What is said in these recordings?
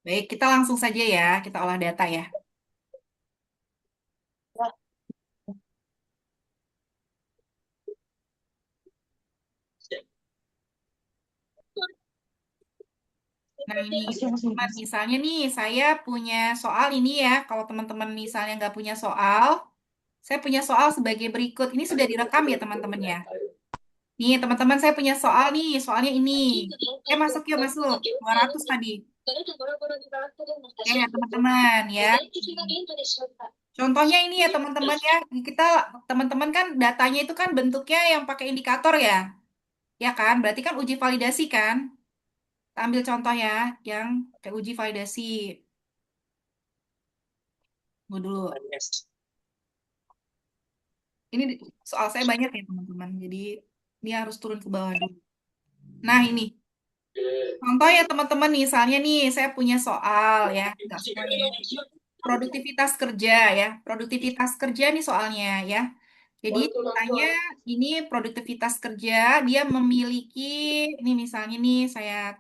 Baik, kita langsung saja ya, kita olah data ya. Nah ini, teman-teman, misalnya nih, saya punya soal ini ya. Kalau teman-teman misalnya nggak punya soal, saya punya soal sebagai berikut. Ini sudah direkam ya teman-teman ya. Nih teman-teman, saya punya soal nih, soalnya ini. Masuk yuk, masuk. 200 tadi. Ya teman-teman ya. Contohnya ini ya teman-teman ya. Kita, teman-teman kan datanya itu kan bentuknya yang pakai indikator ya. Ya kan? Berarti kan uji validasi kan? Kita ambil contoh ya, yang kayak uji validasi. Tunggu dulu. Ini soal saya banyak ya teman-teman. Jadi ini harus turun ke bawah dulu. Nah ini contoh ya teman-teman. Misalnya nih saya punya soal ya, nggak semuanya. Jadi produktivitas kerja ya, produktivitas kerja nih soalnya ya. Jadi tanya ini produktivitas kerja dia memiliki ini misalnya nih saya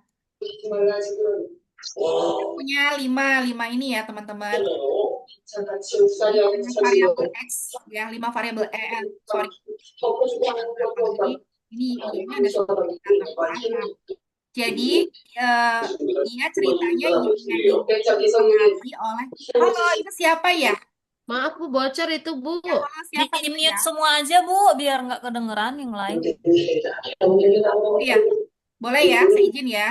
punya lima ini ya teman-teman. Jadi dengan variabel X ya, 5 variabel sorry, berapa? Jadi ini Y-nya ada 10 indikator ke atas. Jadi eh, dia ceritanya Y-nya ini dipengaruhi oleh, halo itu siapa ya? Maaf Bu, bocor itu Bu. Ya halo Di siapa itu ya? mute semua aja, Bu, biar nggak kedengeran yang lain. Iya, boleh ya, saya izin ya.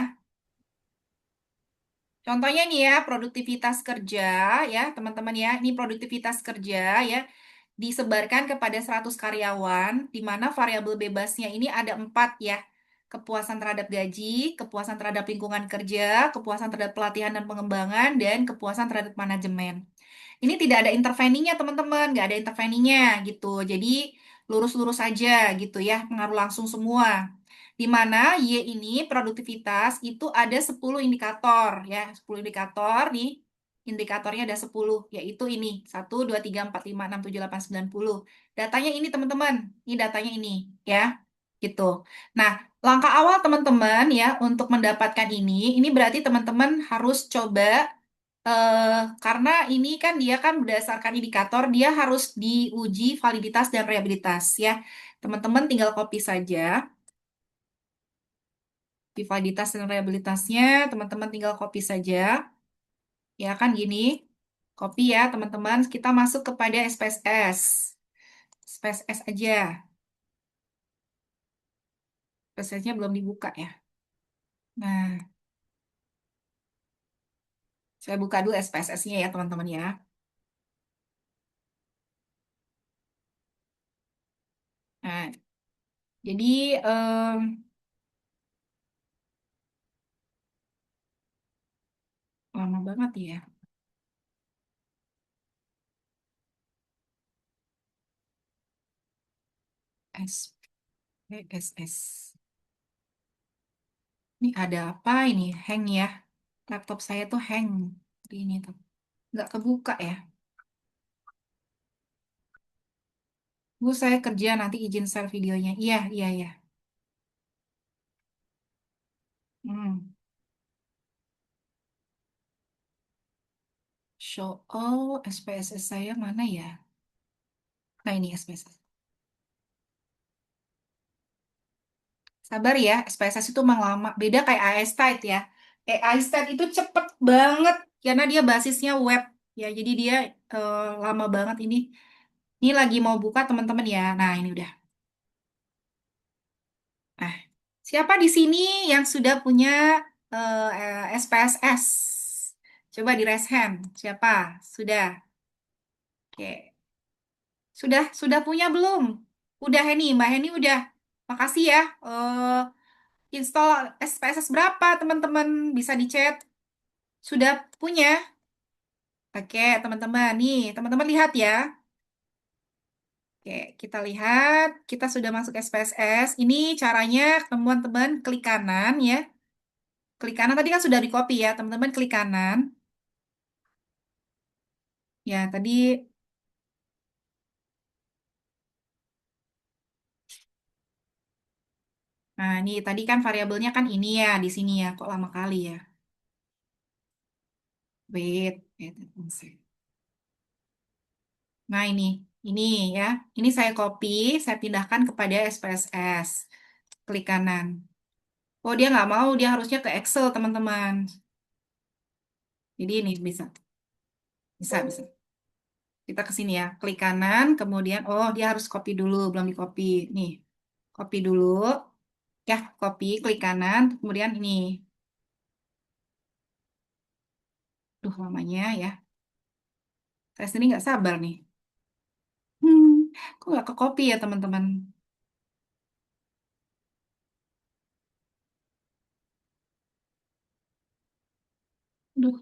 Contohnya nih ya, produktivitas kerja ya, teman-teman ya. Ini produktivitas kerja ya, disebarkan kepada 100 karyawan, di mana variabel bebasnya ini ada 4 ya. Kepuasan terhadap gaji, kepuasan terhadap lingkungan kerja, kepuasan terhadap pelatihan dan pengembangan, dan kepuasan terhadap manajemen. Ini tidak ada interveninya, teman-teman. Nggak ada interveninya gitu. Jadi, lurus-lurus aja gitu ya, pengaruh langsung semua. Di mana Y ini produktivitas itu ada 10 indikator ya, 10 indikator nih. Indikatornya ada 10 yaitu ini 1, 2, 3, 4, 5, 6, 7, 8, 9, 10. Datanya ini teman-teman, ini datanya ini ya, gitu. Nah, langkah awal teman-teman ya untuk mendapatkan ini berarti teman-teman harus coba karena ini kan dia kan berdasarkan indikator, dia harus diuji validitas dan reliabilitas ya. Teman-teman tinggal copy saja di validitas dan reliabilitasnya, teman-teman tinggal copy saja. Ya kan gini. Copy ya, teman-teman. Kita masuk kepada SPSS. SPSS aja. SPSS-nya belum dibuka ya. Nah, saya buka dulu SPSS-nya ya, teman-teman ya. Nah, jadi lama banget ya. SPSS. Ini ada apa ini? Hang ya. Laptop saya tuh hang. Ini tuh. Nggak kebuka ya. Bu, saya kerja nanti izin share videonya. Iya, iya, iya. Hmm. Show all SPSS saya mana ya? Nah, ini SPSS. Sabar ya, SPSS itu memang lama. Beda kayak ASTIDE ya. ASTIDE itu cepet banget karena dia basisnya web. Ya, jadi dia lama banget ini. Ini lagi mau buka teman-teman ya. Nah, ini udah. Nah, siapa di sini yang sudah punya SPSS? Coba di raise hand. Siapa? Sudah. Oke. Sudah punya belum? Udah Heni, Mbak Heni udah. Makasih ya. Install SPSS berapa teman-teman? Bisa di chat. Sudah punya? Oke, teman-teman. Nih, teman-teman lihat ya. Oke, kita lihat. Kita sudah masuk SPSS. Ini caranya teman-teman klik kanan ya. Klik kanan tadi kan sudah di copy ya, teman-teman klik kanan. Ya, tadi nah ini tadi kan variabelnya kan ini ya di sini ya. Kok lama kali ya? wait. Nah, ini ya. Ini saya copy, saya pindahkan kepada SPSS. Klik kanan. Oh, dia nggak mau, dia harusnya ke Excel, teman-teman. Jadi ini bisa. Kita ke sini ya, klik kanan, kemudian, oh dia harus copy dulu, belum di copy. Nih, copy dulu. Ya, copy, klik kanan, kemudian ini. Duh, lamanya ya. Saya sendiri nggak sabar nih. Hmm, kok nggak ke copy ya, teman-teman? Duh,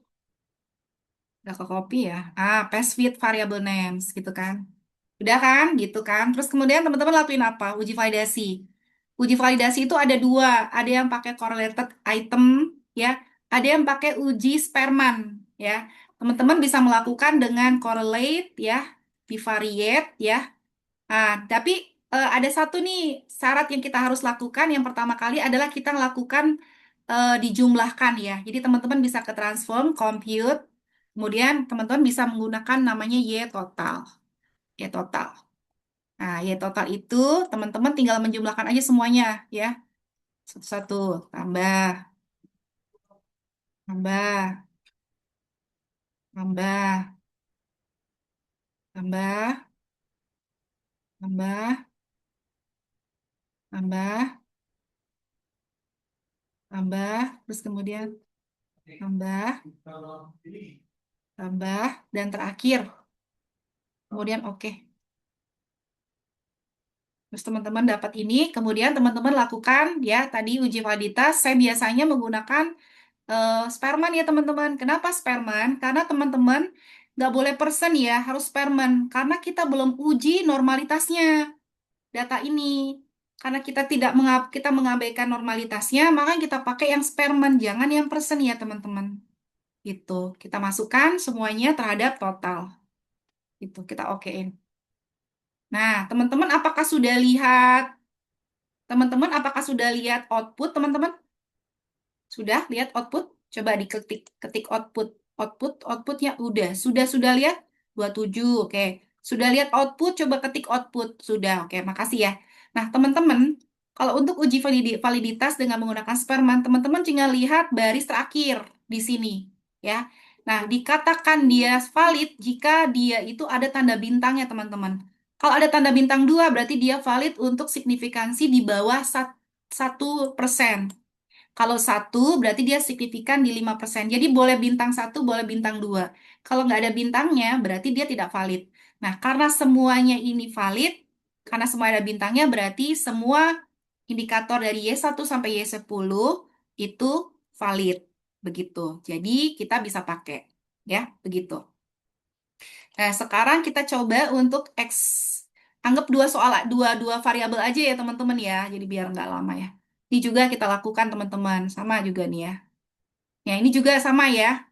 nggak ke copy ya. Paste with variable names, gitu kan. Udah kan, gitu kan. Terus kemudian teman-teman lakuin apa? Uji validasi. Uji validasi itu ada dua. Ada yang pakai correlated item, ya. Ada yang pakai uji Spearman, ya. Teman-teman bisa melakukan dengan correlate, ya, bivariate, ya. Tapi ada satu nih syarat yang kita harus lakukan. Yang pertama kali adalah kita lakukan dijumlahkan, ya. Jadi teman-teman bisa ke transform, compute, kemudian teman-teman bisa menggunakan namanya Y total. Y total. Nah, Y total itu teman-teman tinggal menjumlahkan aja semuanya ya. Satu-satu, tambah, tambah, tambah, tambah, tambah, tambah, tambah, terus kemudian tambah, tambah, dan terakhir. Kemudian oke. Terus teman-teman dapat ini, kemudian teman-teman lakukan ya tadi uji validitas. Saya biasanya menggunakan Sperman ya teman-teman. Kenapa Sperman? Karena teman-teman nggak boleh persen ya, harus Sperman. Karena kita belum uji normalitasnya data ini. Karena kita tidak kita mengabaikan normalitasnya, maka kita pakai yang Sperman, jangan yang persen ya teman-teman. Itu kita masukkan semuanya terhadap total. Itu kita okein. Nah, teman-teman apakah sudah lihat? Teman-teman apakah sudah lihat output teman-teman? Sudah lihat output? Coba diketik ketik output. Outputnya udah. Sudah lihat? 27. Oke. Sudah lihat output? Coba ketik output. Sudah. Oke, makasih ya. Nah, teman-teman, kalau untuk uji validitas dengan menggunakan Sperman, teman-teman tinggal lihat baris terakhir di sini, ya. Nah, dikatakan dia valid jika dia itu ada tanda bintangnya, teman-teman. Kalau ada tanda bintang 2, berarti dia valid untuk signifikansi di bawah 1%. Kalau satu, berarti dia signifikan di 5%. Jadi boleh bintang satu, boleh bintang dua. Kalau nggak ada bintangnya, berarti dia tidak valid. Nah, karena semuanya ini valid, karena semua ada bintangnya, berarti semua indikator dari Y1 sampai Y10 itu valid. Begitu. Jadi kita bisa pakai. Ya, begitu. Nah, sekarang kita coba untuk X. Anggap dua variabel aja ya teman-teman ya. Jadi biar nggak lama ya. Ini juga kita lakukan teman-teman. Sama juga nih ya. Ya, ini juga sama ya.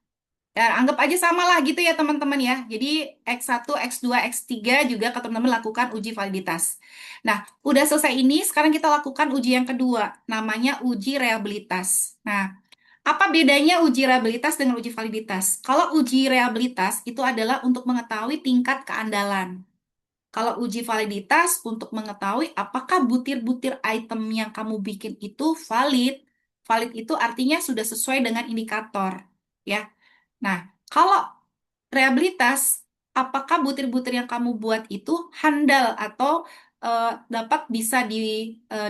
Ya, anggap aja sama lah gitu ya teman-teman ya. Jadi X1, X2, X3 juga ke teman-teman lakukan uji validitas. Nah, udah selesai ini, sekarang kita lakukan uji yang kedua. Namanya uji reliabilitas. Nah, apa bedanya uji reliabilitas dengan uji validitas? Kalau uji reliabilitas itu adalah untuk mengetahui tingkat keandalan. Kalau uji validitas untuk mengetahui apakah butir-butir item yang kamu bikin itu valid. Valid itu artinya sudah sesuai dengan indikator, ya. Nah, kalau reliabilitas, apakah butir-butir yang kamu buat itu handal atau dapat bisa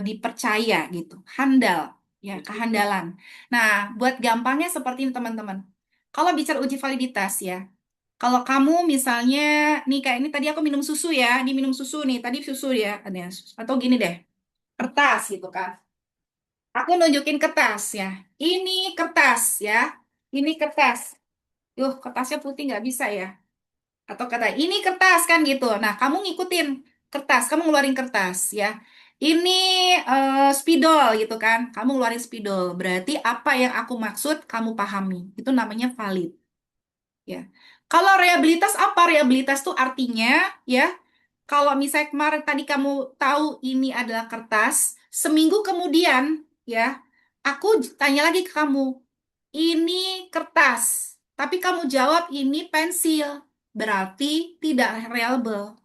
dipercaya gitu, handal, ya, kehandalan. Nah, buat gampangnya seperti ini teman-teman. Kalau bicara uji validitas ya, kalau kamu misalnya, nih kayak ini tadi aku minum susu ya, ini minum susu nih, tadi susu ya, atau gini deh, kertas gitu kan. Aku nunjukin kertas ya, ini kertas ya, ini kertas. Kertasnya putih nggak bisa ya. Atau kata, ini kertas kan gitu. Nah, kamu ngikutin kertas, kamu ngeluarin kertas ya. Ini spidol gitu kan, kamu ngeluarin spidol. Berarti apa yang aku maksud, kamu pahami. Itu namanya valid. Ya. Kalau reliabilitas apa? Reliabilitas tuh artinya ya, kalau misalnya kemarin tadi kamu tahu ini adalah kertas, seminggu kemudian ya, aku tanya lagi ke kamu, ini kertas, Tapi kamu jawab ini pensil, berarti tidak reliable.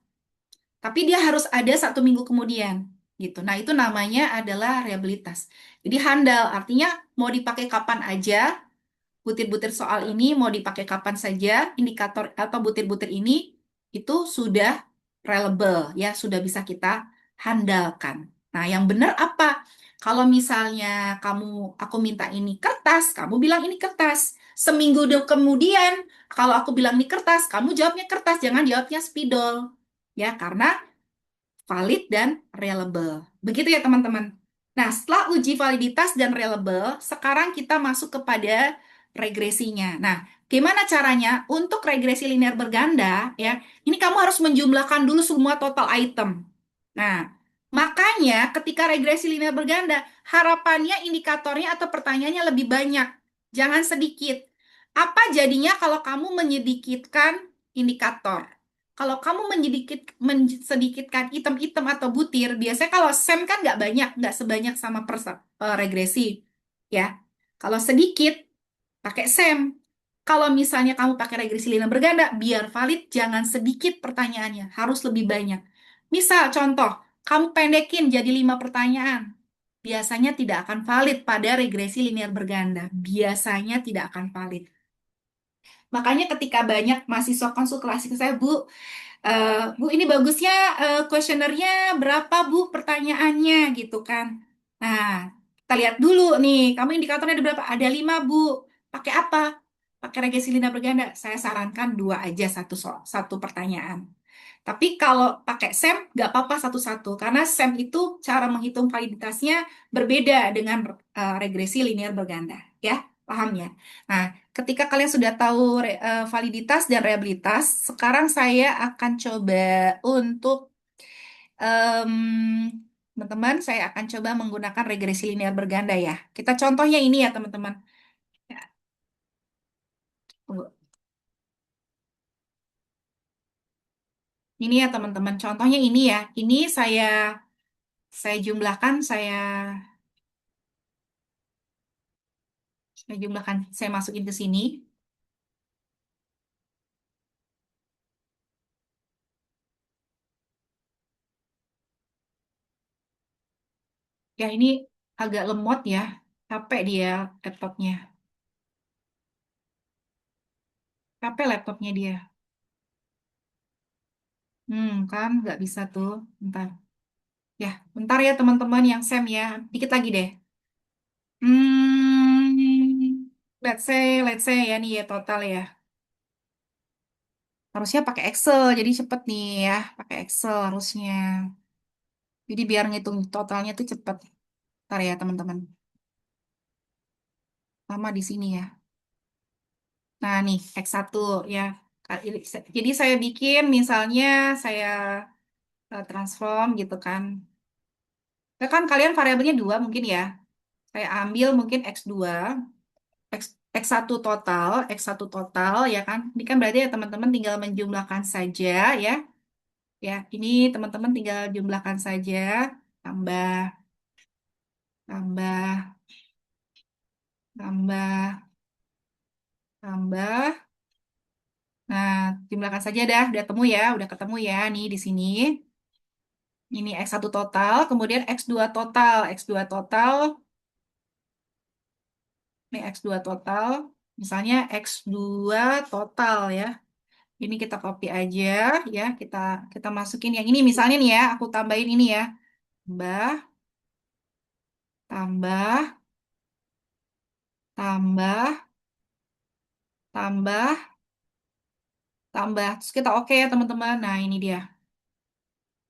Tapi dia harus ada 1 minggu kemudian, gitu. Nah, itu namanya adalah reliabilitas. Jadi handal, artinya mau dipakai kapan aja, butir-butir soal ini mau dipakai kapan saja, indikator atau butir-butir ini itu sudah reliable, ya, sudah bisa kita handalkan. Nah, yang benar apa? Kalau misalnya aku minta ini kertas, kamu bilang ini kertas. Seminggu kemudian, kalau aku bilang ini kertas, kamu jawabnya kertas, jangan jawabnya spidol. Ya, karena valid dan reliable. Begitu ya teman-teman. Nah, setelah uji validitas dan reliable, sekarang kita masuk kepada regresinya. Nah, gimana caranya? Untuk regresi linear berganda, ya, ini kamu harus menjumlahkan dulu semua total item. Nah, makanya ketika regresi linear berganda, harapannya indikatornya atau pertanyaannya lebih banyak, jangan sedikit. Apa jadinya kalau kamu menyedikitkan indikator? Kalau kamu mensedikitkan item-item atau butir, biasanya kalau SEM kan nggak banyak, nggak sebanyak sama regresi, ya. Kalau sedikit, pakai SEM. Kalau misalnya kamu pakai regresi linear berganda, biar valid, jangan sedikit pertanyaannya, harus lebih banyak. Misal, contoh, kamu pendekin jadi 5 pertanyaan. Biasanya tidak akan valid pada regresi linear berganda. Biasanya tidak akan valid. Makanya ketika banyak mahasiswa konsultasi ke saya, Bu, Bu, ini bagusnya kuesionernya berapa, Bu, pertanyaannya gitu kan. Nah, kita lihat dulu nih, kamu indikatornya ada berapa? Ada 5, Bu. Pakai apa? Pakai regresi linear berganda. Saya sarankan 2 aja satu pertanyaan. Tapi kalau pakai SEM, nggak apa-apa satu-satu. Karena SEM itu cara menghitung validitasnya berbeda dengan regresi linear berganda. Ya, paham ya? Nah, ketika kalian sudah tahu validitas dan reliabilitas, sekarang saya akan coba untuk em, teman-teman, saya akan coba menggunakan regresi linear berganda ya. Kita contohnya ini ya, teman-teman. Ya, tunggu. Ini ya, teman-teman. Contohnya ini ya. Ini saya jumlahkan, saya jumlahkan, saya masukin ke sini. Ya, ini agak lemot ya. Capek dia laptopnya. Capek laptopnya dia. Kan nggak bisa tuh. Bentar. Ya, bentar ya teman-teman yang SEM ya. Dikit lagi deh. Let's say ya nih ya total ya. Harusnya pakai Excel, jadi cepet nih ya. Pakai Excel harusnya. Jadi biar ngitung totalnya tuh cepet. Bentar ya teman-teman. Sama di sini ya. Nah nih, X1 ya. Jadi saya bikin misalnya saya transform gitu kan. Ya kan kalian variabelnya 2 mungkin ya. Saya ambil mungkin X2. X, X1 total, X1 total ya kan. Ini kan berarti ya teman-teman tinggal menjumlahkan saja ya. Ya, ini teman-teman tinggal jumlahkan saja. Tambah, tambah, tambah, tambah. Nah, jumlahkan saja dah, udah ketemu ya, udah ketemu ya nih di sini. Ini X1 total, kemudian X2 total, X2 total, ini X2 total. Misalnya X2 total ya. Ini kita copy aja ya, kita kita masukin yang ini misalnya nih ya, aku tambahin ini ya. Tambah, tambah, tambah, tambah, tambah. Terus kita oke ya teman-teman. Nah, ini dia.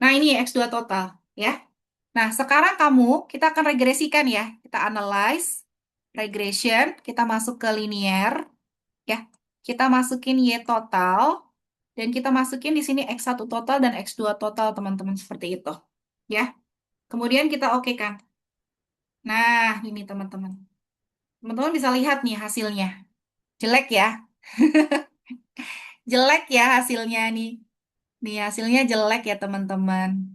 Nah, ini X2 total ya. Nah, sekarang kita akan regresikan ya. Kita analyze, regression, kita masuk ke linear ya. Kita masukin Y total dan kita masukin di sini X1 total dan X2 total teman-teman seperti itu. Ya. Kemudian kita oke kan. Nah, ini teman-teman. Teman-teman bisa lihat nih hasilnya. Jelek ya. Jelek ya hasilnya nih. Nih hasilnya jelek ya teman-teman.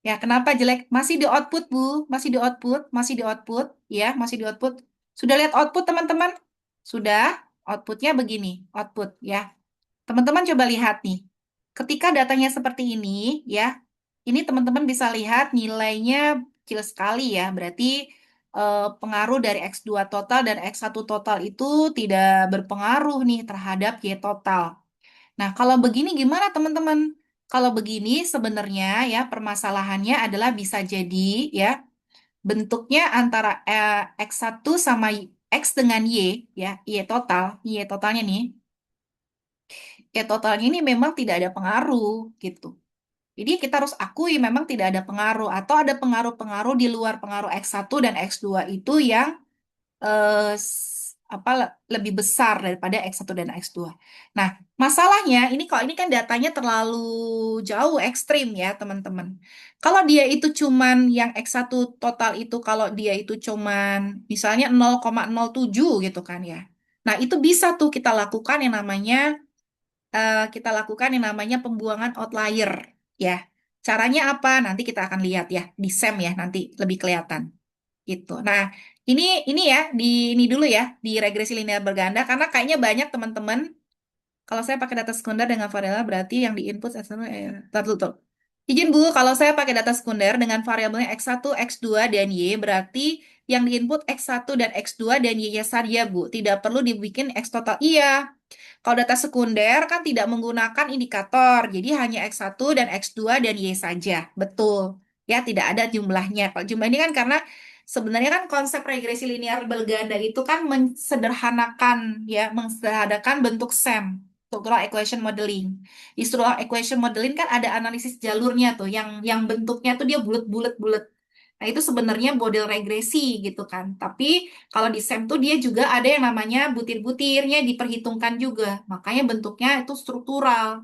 Ya, kenapa jelek? Masih di output, Bu. Masih di output, masih di output. Ya, masih di output. Sudah lihat output teman-teman? Sudah? Outputnya begini, output ya. Teman-teman coba lihat nih. Ketika datanya seperti ini, ya, ini teman-teman bisa lihat nilainya kecil sekali ya. Berarti pengaruh dari X2 total dan X1 total itu tidak berpengaruh nih terhadap Y total. Nah, kalau begini gimana teman-teman? Kalau begini sebenarnya ya permasalahannya adalah bisa jadi ya bentuknya antara X1 sama X dengan Y ya, Y totalnya nih. Y totalnya ini memang tidak ada pengaruh gitu. Jadi kita harus akui memang tidak ada pengaruh atau ada pengaruh-pengaruh di luar pengaruh X1 dan X2 itu yang lebih besar daripada X1 dan X2. Nah, masalahnya ini kalau ini kan datanya terlalu jauh ekstrim ya, teman-teman. Kalau dia itu cuman yang X1 total itu kalau dia itu cuman misalnya 0,07 gitu kan ya. Nah, itu bisa tuh kita lakukan yang namanya pembuangan outlier ya. Caranya apa? Nanti kita akan lihat ya di SEM ya, nanti lebih kelihatan gitu. Nah, ini ya ini dulu ya di regresi linear berganda karena kayaknya banyak teman-teman kalau saya pakai data sekunder dengan variabel berarti yang di input eksternal tuh. Izin Bu, kalau saya pakai data sekunder dengan variabelnya X1, X2 dan Y berarti yang di input X1 dan X2 dan Y-nya saja Bu. Tidak perlu dibikin X total. Iya, kalau data sekunder kan tidak menggunakan indikator, jadi hanya X1 dan X2 dan Y saja. Betul. Ya, tidak ada jumlahnya. Kalau jumlah ini kan karena sebenarnya kan konsep regresi linear berganda itu kan mensederhanakan bentuk SEM, structural equation modeling. Di structural equation modeling kan ada analisis jalurnya tuh, yang bentuknya tuh dia bulat-bulat-bulat. Nah, itu sebenarnya model regresi gitu kan. Tapi kalau di SEM tuh dia juga ada yang namanya butir-butirnya diperhitungkan juga. Makanya bentuknya itu struktural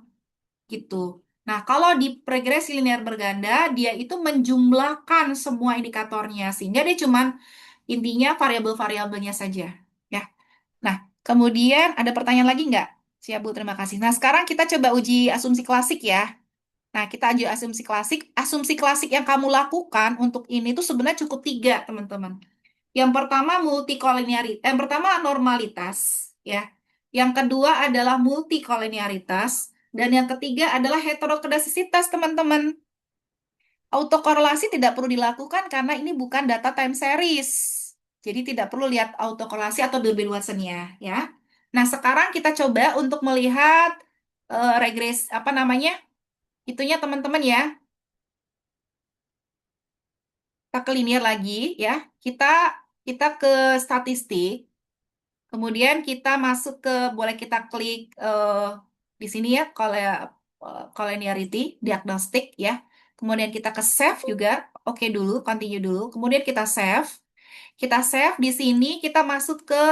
gitu. Nah, kalau di regresi linear berganda, dia itu menjumlahkan semua indikatornya. Sehingga dia cuman intinya variabel-variabelnya saja. Ya. Nah, kemudian ada pertanyaan lagi nggak? Siap, Bu. Terima kasih. Nah, sekarang kita coba uji asumsi klasik ya. Nah, kita uji asumsi klasik. Asumsi klasik yang kamu lakukan untuk ini tuh sebenarnya cukup tiga, teman-teman. Yang pertama multikolinearitas, yang pertama normalitas, ya. Yang kedua adalah multikolinearitas, dan yang ketiga adalah heterokedastisitas, teman-teman. Autokorelasi tidak perlu dilakukan karena ini bukan data time series. Jadi tidak perlu lihat autokorelasi atau Bilby Watson-nya, ya. Nah, sekarang kita coba untuk melihat regres apa namanya? Itunya teman-teman ya. Kita ke linear lagi ya. Kita kita ke statistik. Kemudian kita masuk ke, boleh kita klik di sini ya, collinearity, diagnostik ya. Kemudian kita ke save juga, oke dulu, continue dulu. Kemudian kita save. Kita save di sini, kita masuk ke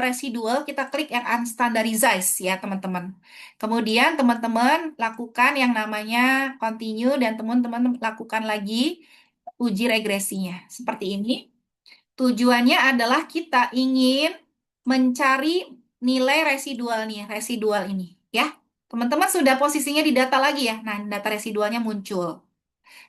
residual, kita klik yang unstandarized ya teman-teman. Kemudian teman-teman lakukan yang namanya continue dan teman-teman lakukan lagi uji regresinya. Seperti ini. Tujuannya adalah kita ingin mencari nilai residual nih, residual ini, ya. Teman-teman sudah posisinya di data lagi ya. Nah, data residualnya muncul.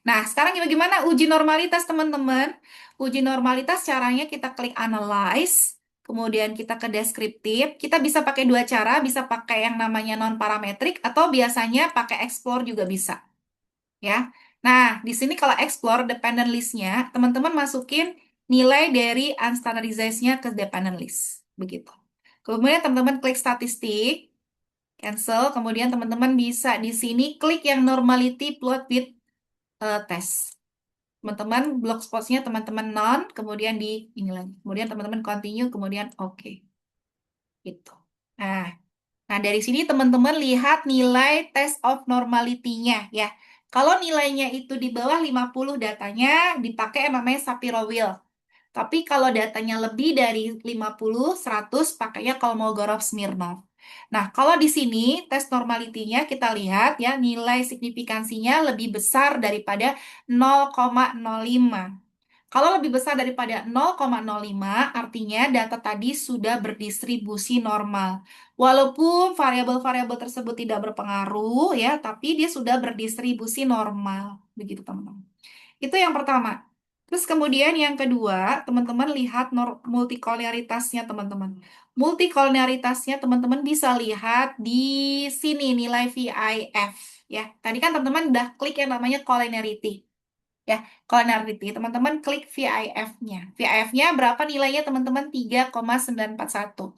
Nah, sekarang gimana uji normalitas, teman-teman? Uji normalitas caranya kita klik analyze, kemudian kita ke deskriptif. Kita bisa pakai dua cara, bisa pakai yang namanya non-parametrik atau biasanya pakai explore juga bisa, ya. Nah, di sini kalau explore dependent list-nya, teman-teman masukin nilai dari unstandardized-nya ke dependent list. Begitu. Kemudian teman-teman klik statistik, cancel, kemudian teman-teman bisa di sini klik yang normality plot with test. Teman-teman block spots-nya teman-teman non, kemudian di ini lagi. Kemudian teman-teman continue, kemudian oke. Gitu. Nah, Nah, dari sini teman-teman lihat nilai test of normality-nya ya. Kalau nilainya itu di bawah 50 datanya dipakai yang namanya Shapiro Wheel. Tapi kalau datanya lebih dari 50, 100 pakainya Kolmogorov-Smirnov. Nah, kalau di sini tes normality-nya kita lihat ya nilai signifikansinya lebih besar daripada 0,05. Kalau lebih besar daripada 0,05, artinya data tadi sudah berdistribusi normal. Walaupun variabel-variabel tersebut tidak berpengaruh, ya, tapi dia sudah berdistribusi normal. Begitu, teman-teman. Itu yang pertama. Terus kemudian yang kedua, teman-teman lihat multikolaritasnya, teman-teman. Multikolonialitasnya teman-teman bisa lihat di sini nilai VIF ya. Tadi kan teman-teman udah klik yang namanya culinarity ya. Culinarity, teman-teman klik VIF-nya. VIF-nya berapa nilainya teman-teman? 3,941.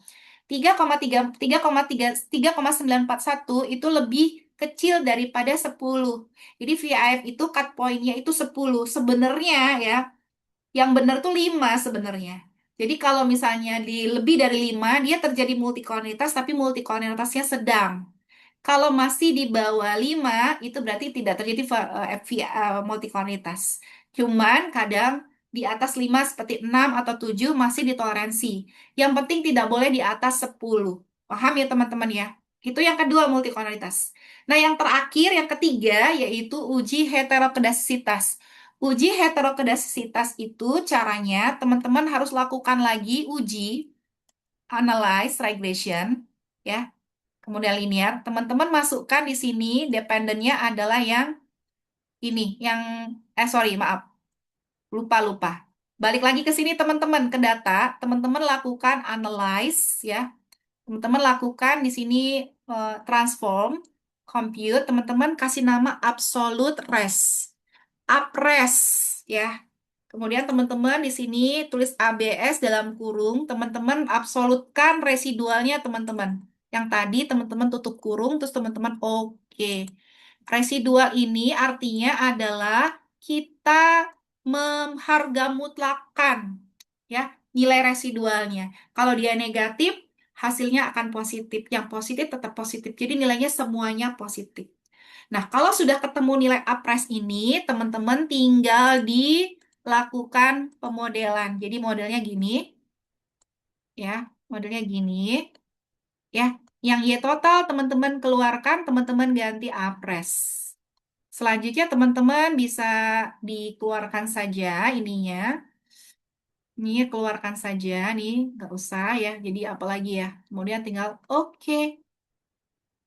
3,941 itu lebih kecil daripada 10. Jadi VIF itu cut point-nya itu 10. Sebenarnya ya, yang benar tuh 5 sebenarnya. Jadi kalau misalnya di lebih dari 5, dia terjadi multikolonialitas, tapi multikolonialitasnya sedang. Kalau masih di bawah 5, itu berarti tidak terjadi multikolonialitas. Cuman kadang di atas 5 seperti 6 atau 7 masih ditoleransi. Yang penting tidak boleh di atas 10. Paham ya teman-teman ya? Itu yang kedua multikolonialitas. Nah, yang terakhir, yang ketiga, yaitu uji heterokedasitas. Uji heterokedasitas itu caranya teman-teman harus lakukan lagi uji analyze regression ya. Kemudian linear, teman-teman masukkan di sini dependennya adalah yang ini, yang sorry, maaf, lupa-lupa. Balik lagi ke sini teman-teman ke data, teman-teman lakukan analyze ya. Teman-teman lakukan di sini transform, compute, teman-teman kasih nama absolute rest. Apres ya. Kemudian teman-teman di sini tulis ABS dalam kurung, teman-teman absolutkan residualnya teman-teman. Yang tadi teman-teman tutup kurung, terus teman-teman oke. Residual ini artinya adalah kita mengharga mutlakan ya nilai residualnya. Kalau dia negatif, hasilnya akan positif. Yang positif tetap positif. Jadi nilainya semuanya positif. Nah, kalau sudah ketemu nilai apres ini, teman-teman tinggal dilakukan pemodelan. Jadi modelnya gini, ya, modelnya gini, ya. Yang Y total teman-teman keluarkan, teman-teman ganti apres. Selanjutnya teman-teman bisa dikeluarkan saja ininya. Ini keluarkan saja nih, nggak usah ya. Jadi apalagi ya. Kemudian tinggal oke.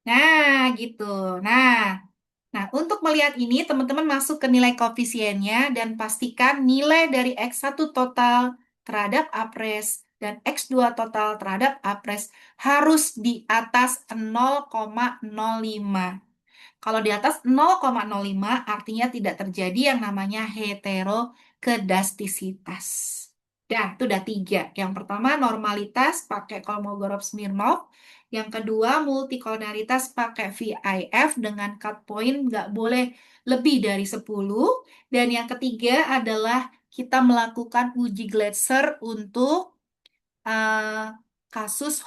Nah, gitu. Nah, untuk melihat ini, teman-teman masuk ke nilai koefisiennya dan pastikan nilai dari X1 total terhadap apres dan X2 total terhadap apres harus di atas 0,05. Kalau di atas 0,05 artinya tidak terjadi yang namanya heterokedastisitas. Itu udah tiga. Yang pertama normalitas pakai Kolmogorov-Smirnov. Yang kedua multikolonialitas pakai VIF dengan cut point nggak boleh lebih dari 10. Dan yang ketiga adalah kita melakukan uji Gletser untuk eh, kasus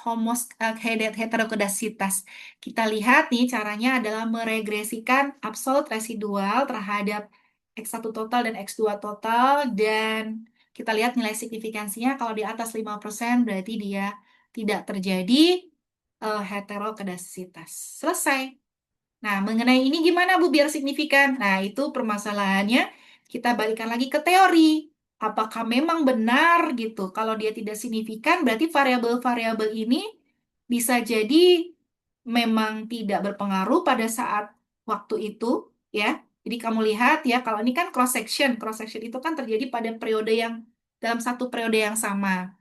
heterokedasitas. Kita lihat nih caranya adalah meregresikan absolut residual terhadap X1 total dan X2 total dan kita lihat nilai signifikansinya kalau di atas 5% berarti dia tidak terjadi heterokedasitas. Selesai. Nah, mengenai ini gimana Bu biar signifikan? Nah, itu permasalahannya kita balikan lagi ke teori. Apakah memang benar gitu? Kalau dia tidak signifikan, berarti variabel-variabel ini bisa jadi memang tidak berpengaruh pada saat waktu itu, ya. Jadi kamu lihat ya, kalau ini kan cross section itu kan terjadi pada periode yang dalam satu periode yang sama.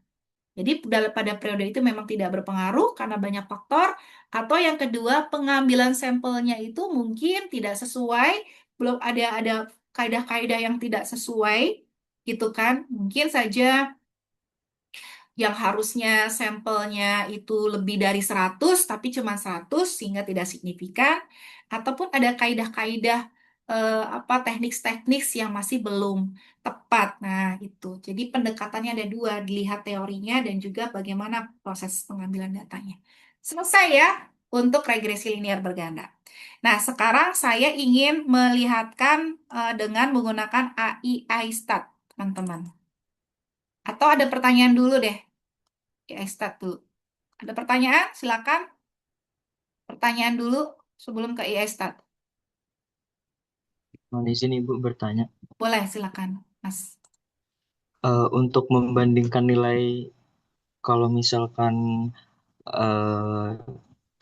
Jadi pada periode itu memang tidak berpengaruh karena banyak faktor. Atau yang kedua, pengambilan sampelnya itu mungkin tidak sesuai, belum ada kaidah-kaidah yang tidak sesuai, gitu kan? Mungkin saja yang harusnya sampelnya itu lebih dari 100 tapi cuma 100 sehingga tidak signifikan ataupun ada kaidah-kaidah apa teknik-teknik yang masih belum tepat. Nah, itu. Jadi pendekatannya ada dua, dilihat teorinya dan juga bagaimana proses pengambilan datanya. Selesai ya untuk regresi linear berganda. Nah, sekarang saya ingin melihatkan dengan menggunakan AI stat, teman-teman. Atau ada pertanyaan dulu deh. AI stat dulu. Ada pertanyaan? Silakan. Pertanyaan dulu sebelum ke AI stat. Nah, di sini Ibu bertanya, Boleh, silakan, Mas. untuk membandingkan nilai kalau misalkan eh,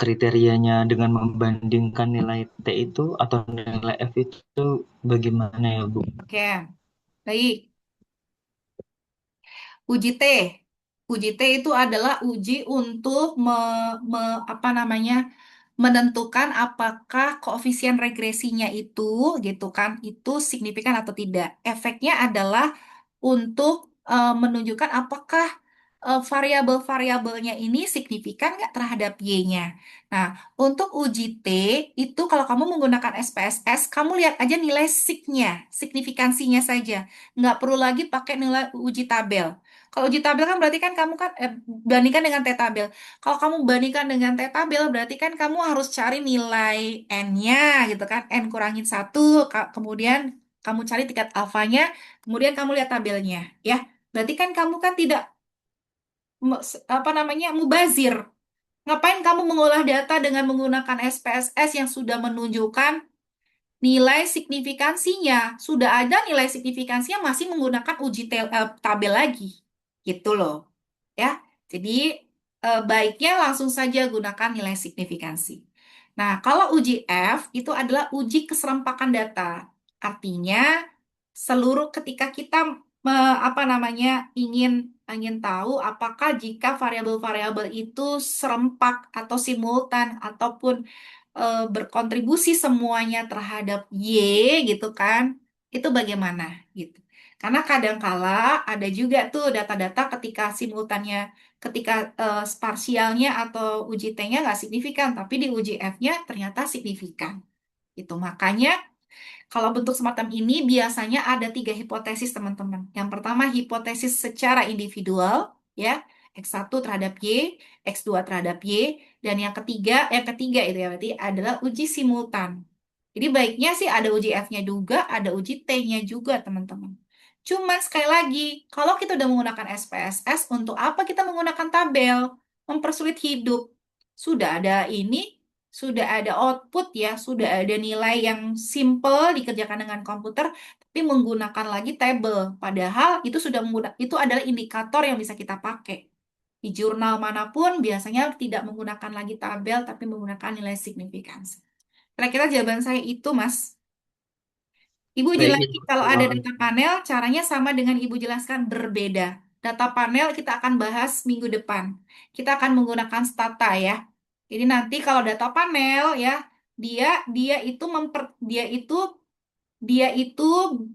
kriterianya dengan membandingkan nilai T itu atau nilai F itu bagaimana ya Bu? Oke, baik. Uji T. Uji T itu adalah uji untuk apa namanya menentukan apakah koefisien regresinya itu gitu kan itu signifikan atau tidak. Efeknya adalah untuk menunjukkan apakah variabel-variabelnya ini signifikan nggak terhadap Y-nya. Nah, untuk uji T itu kalau kamu menggunakan SPSS, kamu lihat aja nilai sig-nya, signifikansinya saja. Nggak perlu lagi pakai nilai uji tabel. Kalau uji tabel kan berarti kan kamu kan bandingkan dengan T-tabel. Kalau kamu bandingkan dengan T-tabel, berarti kan kamu harus cari nilai N-nya gitu kan. N kurangin 1, kemudian kamu cari tingkat alfanya, kemudian kamu lihat tabelnya. Ya, berarti kan kamu kan tidak apa namanya mubazir. Ngapain kamu mengolah data dengan menggunakan SPSS yang sudah menunjukkan nilai signifikansinya? Sudah ada nilai signifikansinya masih menggunakan tabel lagi. Gitu loh. Ya. Jadi baiknya langsung saja gunakan nilai signifikansi. Nah, kalau uji F itu adalah uji keserempakan data. Artinya seluruh ketika kita apa namanya ingin tahu apakah jika variabel-variabel itu serempak atau simultan ataupun berkontribusi semuanya terhadap Y gitu kan, itu bagaimana gitu. Karena kadangkala ada juga tuh data-data ketika simultannya, ketika sparsialnya atau uji T-nya nggak signifikan, tapi di uji F-nya ternyata signifikan. Itu makanya kalau bentuk semacam ini biasanya ada 3 hipotesis, teman-teman. Yang pertama, hipotesis secara individual, ya, X1 terhadap Y, X2 terhadap Y, dan yang ketiga itu ya, berarti adalah uji simultan. Jadi baiknya sih ada uji F-nya juga, ada uji T-nya juga, teman-teman. Cuman sekali lagi, kalau kita udah menggunakan SPSS, untuk apa kita menggunakan tabel? Mempersulit hidup. Sudah ada ini, sudah ada output ya, sudah ada nilai yang simple dikerjakan dengan komputer, tapi menggunakan lagi tabel. Padahal itu sudah itu adalah indikator yang bisa kita pakai. Di jurnal manapun biasanya tidak menggunakan lagi tabel, tapi menggunakan nilai signifikansi. Kira-kira jawaban saya itu, Mas. Ibu Baik, lagi kalau ada Ibu. data panel, caranya sama dengan Ibu jelaskan berbeda. Data panel kita akan bahas minggu depan. Kita akan menggunakan stata ya. Jadi nanti kalau data panel ya, dia dia itu dia itu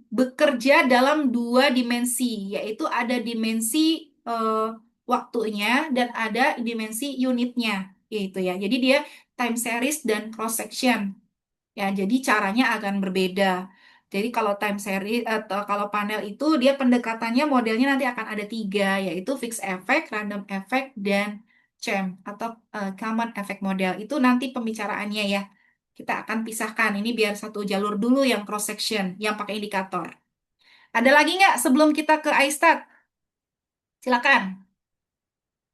bekerja dalam 2 dimensi, yaitu ada dimensi eh, waktunya dan ada dimensi unitnya, yaitu ya. Jadi dia time series dan cross section. Ya, jadi caranya akan berbeda. Jadi kalau time series atau kalau panel itu dia pendekatannya modelnya nanti akan ada 3, yaitu fixed effect, random effect, dan champ atau common effect model. Itu nanti pembicaraannya ya. Kita akan pisahkan. Ini biar satu jalur dulu yang cross section, yang pakai indikator. Ada lagi nggak sebelum kita ke iStat? Silakan.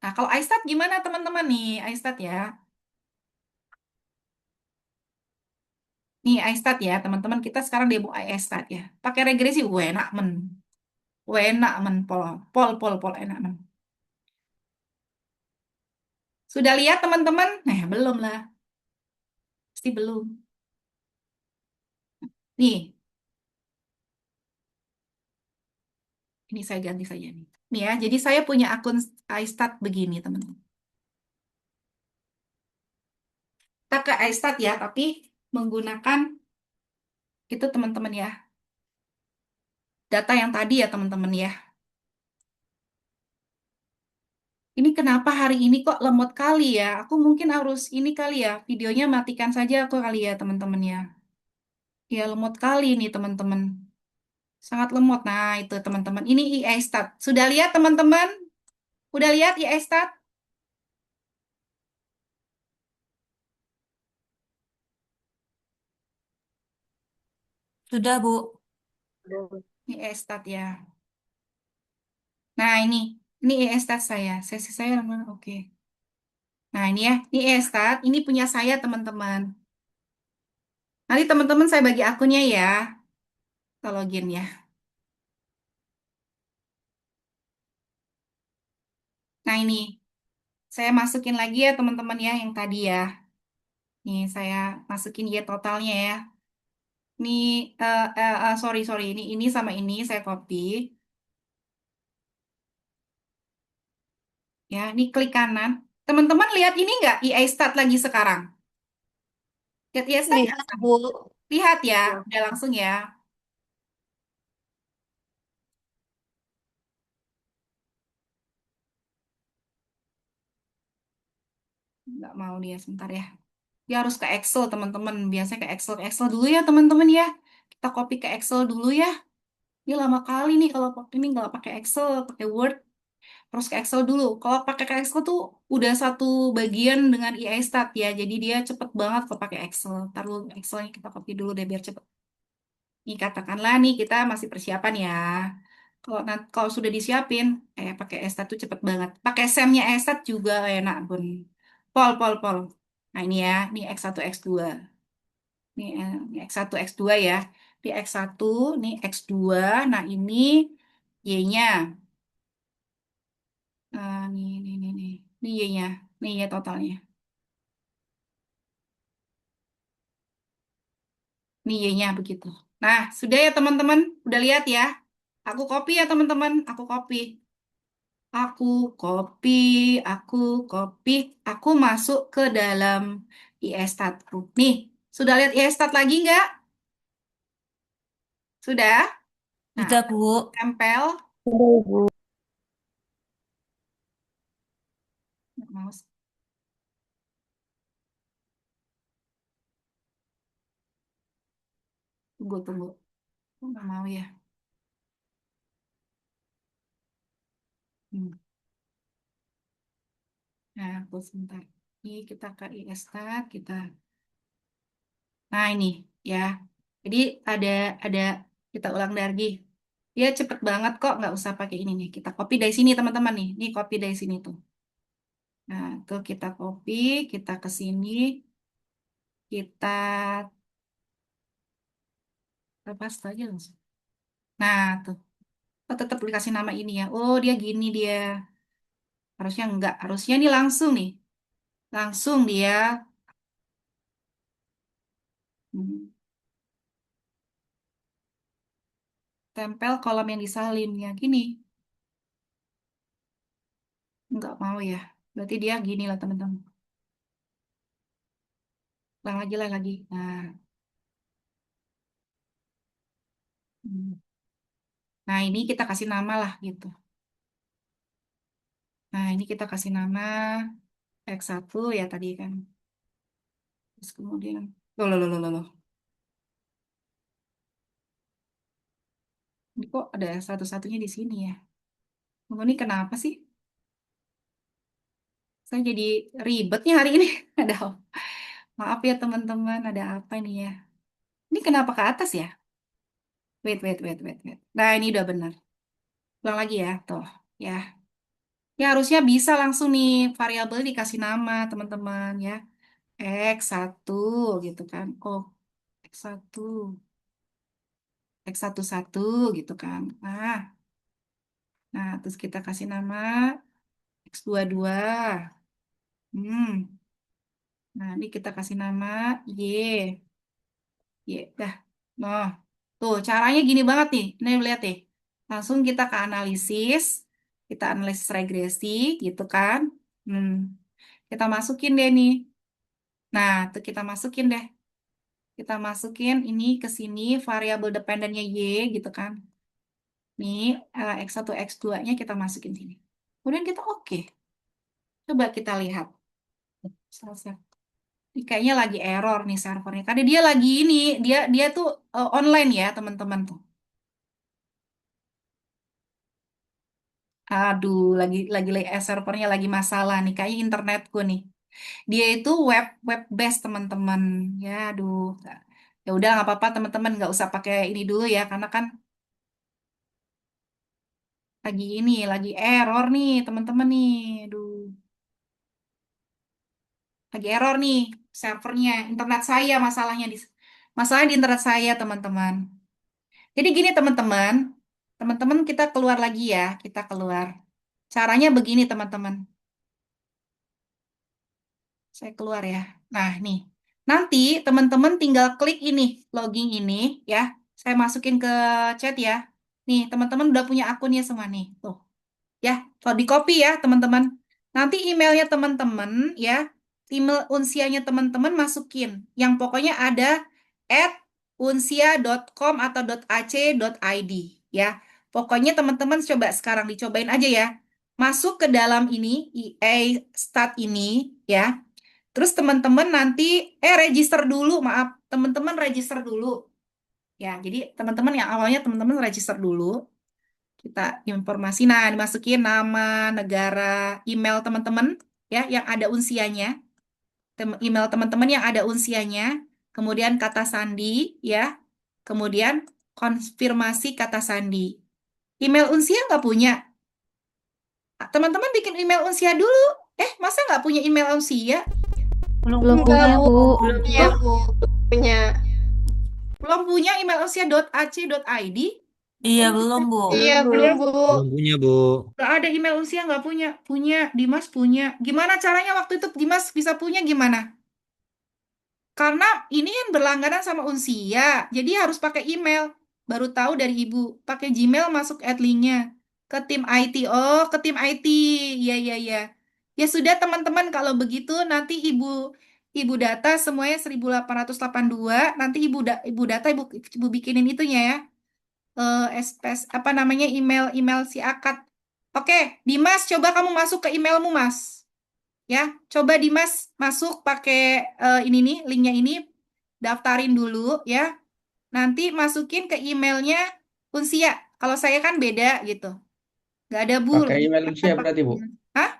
Nah, kalau iStat gimana teman-teman nih? iStat ya. Nih iStat ya, teman-teman kita sekarang demo iStat ya. Pakai regresi, enak men. Enak men, pol enak men. Sudah lihat teman-teman? Nah, belum lah. Pasti belum. Nih, ini saya ganti saja nih. Nih ya, jadi saya punya akun iStat begini, teman-teman. Kita ke iStat ya, tapi menggunakan itu teman-teman ya. Data yang tadi ya, teman-teman ya. Ini kenapa hari ini kok lemot kali ya? Aku mungkin harus ini kali ya, videonya matikan saja aku kali ya, teman-teman ya. Ya, lemot kali nih, teman-teman. Sangat lemot. Nah, itu teman-teman. Ini iStat. Sudah lihat, teman-teman? Udah lihat iStat? Sudah, Bu. Ini iStat ya. Nah, ini iStat saya. Sesi saya mana? Oke. Nah, ini ya. Ini iStat. Ini punya saya, teman-teman. Nanti teman-teman saya bagi akunnya ya. Kita login ya. Nah, ini. Saya masukin lagi ya, teman-teman ya, yang tadi ya. Nih, saya masukin Y totalnya ya. Ini, sorry. Ini sama ini saya copy. Ya, ini klik kanan. Teman-teman lihat ini nggak iStat lagi sekarang? Lihat iStat nggak? Lihat, Bu. Lihat ya, udah langsung ya. Nggak mau dia sebentar ya. Dia harus ke Excel, teman-teman. Biasanya ke Excel. Ke Excel dulu ya, teman-teman ya. Kita copy ke Excel dulu ya. Ini lama kali nih kalau ini nggak pakai Excel, pakai Word. Terus ke Excel dulu. Kalau pakai ke Excel tuh udah satu bagian dengan iStat ya. Jadi dia cepet banget kalau pakai Excel. Taruh Excelnya kita copy dulu deh biar cepet. Nih katakanlah nih kita masih persiapan ya. Kalau sudah disiapin, pakai iStat tuh cepet banget. Pakai SEM-nya iStat juga enak bun. Pol. Nah ini ya, ini X1, X2. Ini X1, X2 ya. Di X1, ini X2. Nah ini Y-nya. Nih. Ini Y-nya. Ini Y totalnya. Ini Y-nya begitu. Nah, sudah ya teman-teman. Udah lihat ya. Aku copy ya teman-teman. Aku copy. Aku copy. Aku copy. Aku masuk ke dalam iStatku. Nih, sudah lihat iStat lagi nggak? Sudah? Nah, Sudah, Bu. tempel. Udah, Bu. Mouse. Tunggu. Oh, nggak mau ya. Hmm. Nah, tunggu sebentar. Ini kita ke iStat, kita. Nah, ini ya. Jadi ada kita ulang lagi. Dia cepet banget kok, nggak usah pakai ini nih. Kita copy dari sini teman-teman nih. Ini copy dari sini tuh. Nah, tuh kita copy, kita ke sini, kita lepas aja langsung. Nah, tuh. Oh, tetap dikasih nama ini ya. Oh, dia gini dia. Harusnya enggak. Harusnya ini langsung nih. Langsung dia. Hmm, tempel kolom yang disalinnya. Gini. Enggak mau ya. Berarti dia gini lah teman-teman. Ulang lagi. Nah. Hmm. Nah, ini kita kasih nama lah gitu. Nah, ini kita kasih nama X1 ya tadi kan. Terus kemudian, loh. Ini kok ada satu-satunya di sini ya? Tunggu, ini kenapa sih? Saya jadi ribetnya hari ini. Ada, maaf ya teman-teman, ada apa ini ya? Ini kenapa ke atas ya? Wait. Nah, ini udah benar. Ulang lagi ya, tuh. Ya, ya harusnya bisa langsung nih variabel dikasih nama teman-teman ya. X1 gitu kan. Oh, X1. X11 gitu kan. Nah, terus kita kasih nama X22. Hmm. Nah, ini kita kasih nama Y. Dah. Nah, tuh caranya gini banget nih. Nih lihat deh. Langsung kita ke analisis. Kita analisis regresi gitu kan. Hmm. Kita masukin deh nih. Nah, tuh kita masukin deh. Kita masukin ini ke sini variabel dependennya Y gitu kan. Nih, X1, X2-nya kita masukin sini. Kemudian kita oke. Coba kita lihat. Selesai. Ini kayaknya lagi error nih servernya. Karena dia lagi ini, dia tuh online ya teman-teman tuh. Aduh, servernya lagi masalah nih. Kayaknya internetku nih. Dia itu web based teman-teman. Ya, aduh. Ya udah nggak apa-apa teman-teman, nggak usah pakai ini dulu ya, karena kan lagi error nih teman-teman nih. Aduh, lagi error nih servernya. Internet saya masalahnya di internet saya teman-teman. Jadi gini teman-teman kita keluar lagi ya, kita keluar. Caranya begini teman-teman, saya keluar ya. Nah nih, nanti teman-teman tinggal klik ini, login ini ya. Saya masukin ke chat ya. Nih teman-teman udah punya akunnya semua nih, tuh ya. Kalau di copy ya teman-teman. Nanti emailnya teman-teman ya, email unsianya teman-teman masukin. Yang pokoknya ada @unsia.com atau .ac.id ya. Pokoknya teman-teman coba sekarang dicobain aja ya. Masuk ke dalam ini, EA Start ini ya. Terus teman-teman nanti register dulu, maaf. Teman-teman register dulu. Ya, jadi teman-teman yang awalnya teman-teman register dulu. Kita informasi, nah dimasukin nama, negara, email teman-teman ya yang ada unsianya, email teman-teman yang ada unsianya, kemudian kata sandi ya, kemudian konfirmasi kata sandi. Email unsia nggak punya? Teman-teman bikin email unsia dulu. Masa nggak punya email unsia? Belum Belum punya, punya, Bu. Bu. Belum Iya, Bu. Bu. Punya. Belum punya email unsia.ac.id? Iya, belum, Bu. Iya, Belum, Bu. belum, Bu. Belum punya, Bu. Nggak ada email unsia, nggak punya. Punya, Dimas punya. Gimana caranya waktu itu Dimas bisa punya gimana? Karena ini yang berlangganan sama Unsia, jadi harus pakai email. Baru tahu dari ibu, pakai Gmail masuk at linknya ke tim IT. Oh, ke tim IT. Ya, ya, ya. Ya sudah teman-teman, kalau begitu nanti ibu data semuanya 1882. Nanti ibu data ibu bikinin itunya ya. SPS apa namanya, email si akad. Oke, Dimas, coba kamu masuk ke emailmu, Mas. Ya, coba Dimas masuk pakai ini nih, linknya ini, daftarin dulu ya. Nanti masukin ke emailnya Unsia. Kalau saya kan beda gitu. Nggak ada Bu. Pakai Lebih email tepatnya Unsia pakai berarti, Bu. email. Hah?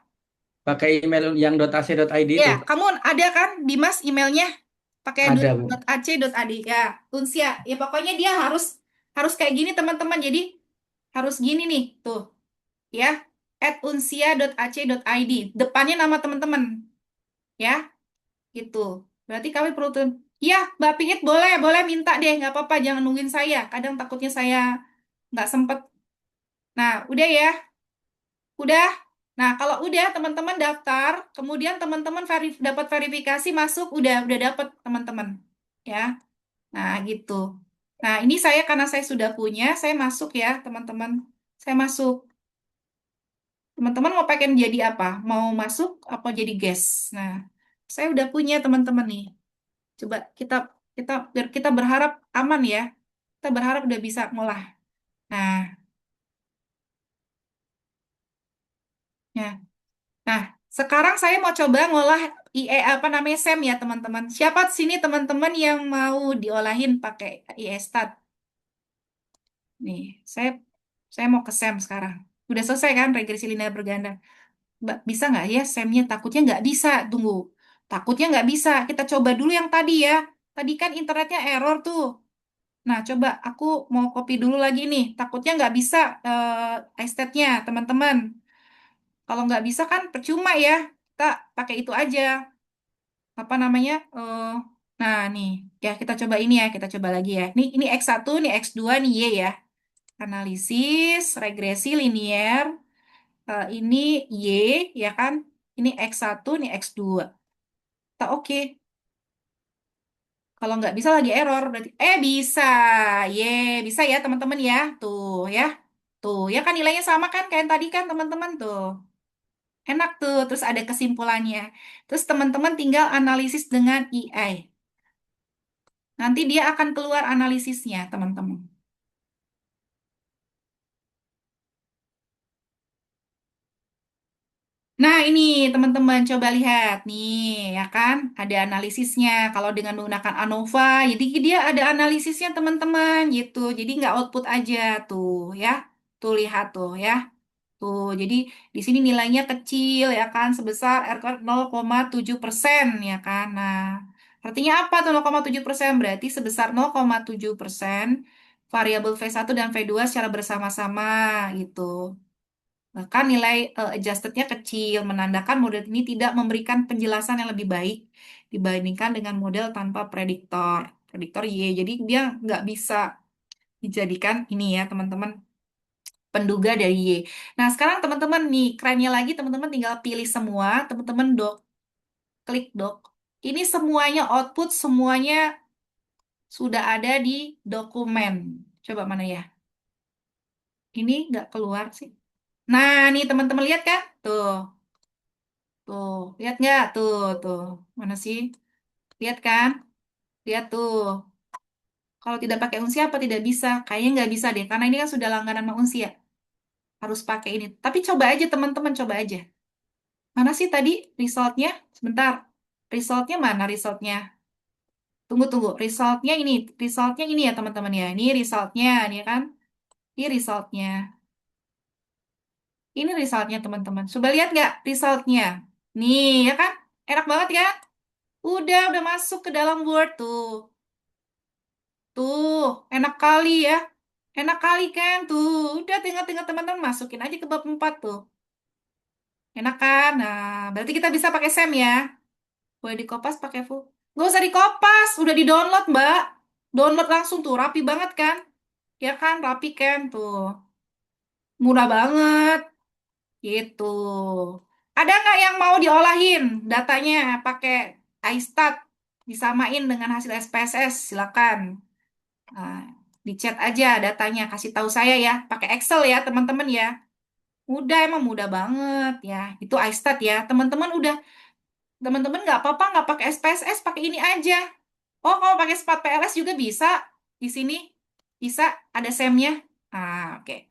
Pakai email yang .ac.id Ya, itu. kamu ada kan Dimas emailnya? Pakai Ada, Bu. .ac.id ya, Unsia. Ya pokoknya dia harus harus kayak gini teman-teman. Jadi harus gini nih, tuh ya. @unsia.ac.id. Depannya nama teman-teman ya. Gitu. Berarti kami perlu iya, Mbak Pingit boleh, boleh minta deh, nggak apa-apa, jangan nungguin saya. Kadang takutnya saya nggak sempet. Nah, udah ya, udah. Nah, kalau udah teman-teman daftar, kemudian teman-teman dapat verifikasi masuk, udah dapat teman-teman, ya. Nah, gitu. Nah, ini saya karena saya sudah punya, saya masuk ya, teman-teman. Saya masuk. Teman-teman mau pengen jadi apa? Mau masuk apa jadi guest? Nah, saya udah punya teman-teman nih. Coba kita kita biar kita berharap aman ya. Kita berharap udah bisa ngolah. Nah, ya. Nah, sekarang saya mau coba ngolah IE apa namanya SEM ya, teman-teman. Siapa sini teman-teman yang mau diolahin pakai IE stat? Nih, saya mau ke SEM sekarang. Udah selesai kan regresi linear berganda? Mbak, bisa nggak ya SEM-nya? Takutnya nggak bisa. Tunggu. Takutnya nggak bisa. Kita coba dulu yang tadi ya. Tadi kan internetnya error tuh. Nah, coba aku mau copy dulu lagi nih. Takutnya nggak bisa estetnya, teman-teman. Kalau nggak bisa kan percuma ya. Kita pakai itu aja. Apa namanya? Nah, nih. Ya, kita coba ini ya. Kita coba lagi ya. Ini X1, ini X2, nih Y ya. Analisis, regresi linear. Ini Y, ya kan? Ini X1, ini X2. Tak oke. Kalau nggak bisa lagi error berarti bisa. Ye, bisa ya teman-teman ya. Tuh ya. Tuh, ya kan nilainya sama kan kayak yang tadi kan teman-teman tuh. Enak tuh, terus ada kesimpulannya. Terus teman-teman tinggal analisis dengan AI. Nanti dia akan keluar analisisnya, teman-teman. Nah, ini teman-teman coba lihat nih, ya kan? Ada analisisnya. Kalau dengan menggunakan ANOVA, jadi dia ada analisisnya teman-teman gitu. Jadi nggak output aja tuh, ya. Tuh lihat tuh, ya. Tuh, jadi di sini nilainya kecil, ya kan? Sebesar R 0,7%, ya kan? Nah, artinya apa tuh 0,7%? Berarti sebesar 0,7% variabel V1 dan V2 secara bersama-sama gitu. Bahkan nilai adjustednya kecil, menandakan model ini tidak memberikan penjelasan yang lebih baik dibandingkan dengan model tanpa prediktor. Prediktor Y, jadi dia nggak bisa dijadikan ini ya teman-teman, penduga dari Y. Nah sekarang teman-teman nih, kerennya lagi teman-teman tinggal pilih semua, teman-teman klik dok. Ini semuanya output, semuanya sudah ada di dokumen. Coba mana ya? Ini nggak keluar sih. Nah nih teman-teman lihat kan? Tuh. Tuh, lihat nggak? Tuh. Mana sih? Lihat kan? Lihat tuh. Kalau tidak pakai unsi apa tidak bisa? Kayaknya nggak bisa deh, karena ini kan sudah langganan sama unsi ya. Harus pakai ini. Tapi coba aja teman-teman, coba aja. Mana sih tadi resultnya? Sebentar. Resultnya mana resultnya? Tunggu. Resultnya ini ya teman-teman ya. Ini resultnya, ini kan? Ini resultnya. Ini resultnya teman-teman. Coba lihat nggak resultnya? Nih, ya kan? Enak banget ya? Udah masuk ke dalam Word tuh. Tuh, enak kali ya. Enak kali kan tuh. Udah tinggal teman-teman masukin aja ke bab 4 tuh. Enak kan? Nah, berarti kita bisa pakai SEM ya. Boleh dikopas pakai full. Nggak usah dikopas, udah di-download, Mbak. Download langsung tuh, rapi banget kan? Ya kan, rapi kan tuh. Murah banget. Gitu. Ada nggak yang mau diolahin datanya pakai iStat? Disamain dengan hasil SPSS, silakan. Nah, di chat aja datanya, kasih tahu saya ya. Pakai Excel ya, teman-teman ya. Emang mudah banget ya. Itu iStat ya. Teman-teman nggak apa-apa, nggak pakai SPSS, pakai ini aja. Oh, kalau pakai Smart PLS juga bisa. Di sini bisa, ada SEM-nya. Oke.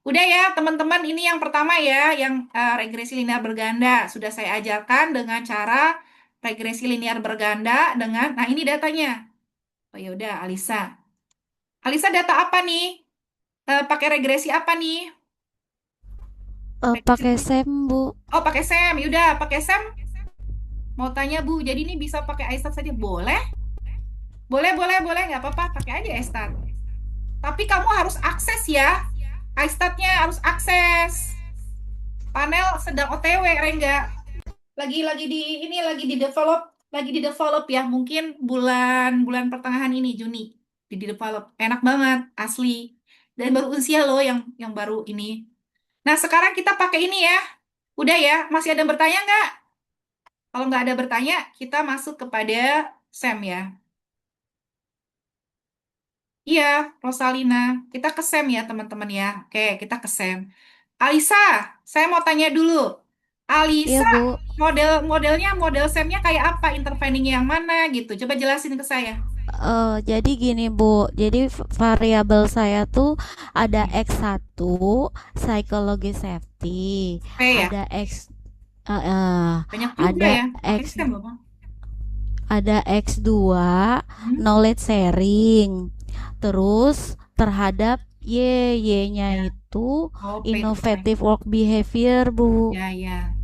Udah ya, teman-teman, ini yang pertama ya, yang regresi linear berganda. Sudah saya ajarkan dengan cara regresi linear berganda dengan, nah ini datanya. Oh ya udah, Alisa. Alisa data apa nih? Pakai regresi apa nih? Pakai Regresi. SEM, Bu. Oh, pakai SEM. Yaudah, pakai SEM. Mau tanya Bu, jadi ini bisa pakai iStat saja? Boleh? Boleh. Nggak apa-apa, pakai aja iStat. Tapi kamu harus akses ya. iStatnya harus akses. Panel sedang OTW, Rengga. Lagi di develop ya. Mungkin bulan pertengahan ini Juni di develop. Enak banget, asli. Dan baru usia loh yang baru ini. Nah, sekarang kita pakai ini ya. Udah ya, masih ada yang bertanya nggak? Kalau nggak ada bertanya, kita masuk kepada Sam ya. Iya, Rosalina. Kita ke Sam ya, teman-teman ya. Oke, kita ke Sam. Alisa, saya mau tanya dulu. Iya, Alisa, Bu. model Sam-nya kayak apa? Interveningnya yang mana gitu? Coba jelasin ke saya. Jadi gini, Bu. Jadi variabel saya tuh ada Hmm. X1 psychology safety, P ya? ada X eh, eh, Banyak juga ada ya. Pakai X Sam loh, Bang. ada X2 Hmm? knowledge sharing. Terus terhadap Y-nya Ya. itu Oh, P itu apa? innovative work behavior, Bu. Ya.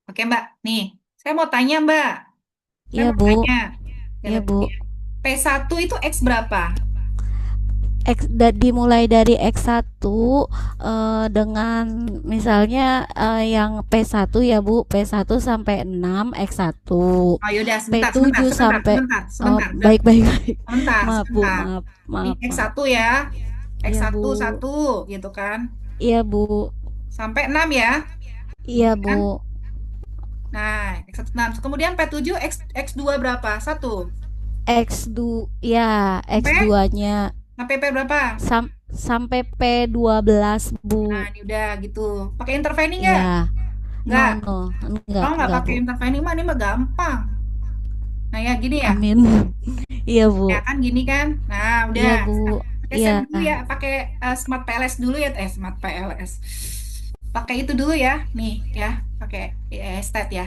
Oke, Mbak. Nih, saya mau tanya, Mbak. Saya Iya, mau Bu. tanya. Iya, Bu. P1 itu X berapa? Dimulai dari X1 dengan misalnya yang P1 ya Bu, P1 sampai 6 X1, Oh, yaudah, P7 sampai sebentar. Udah, baik baik baik. Maaf Bu, sebentar. maaf, Nih, maaf, maaf. X1 ya. Iya X1, Bu. satu, gitu kan. Iya Bu. Sampai 6 ya, Iya kan? Bu. Nah, X1, 6. Kemudian P7, X2 berapa? Satu. X2 ya, Sampai, X2-nya sampai P berapa? sampai P12 Nah, Bu. ini udah gitu. Pakai intervening nggak? Iya. No, Nggak. no, Kalau nggak enggak pakai Bu. intervening mah, ini mah gampang. Nah, ya gini ya. Amin. Iya Ya Bu. kan gini kan? Nah, udah. Iya Bu. Pakai Iya. SEM dulu ya, pakai Smart PLS dulu ya, Smart PLS. Pakai itu dulu ya, nih ya, pakai stat ya.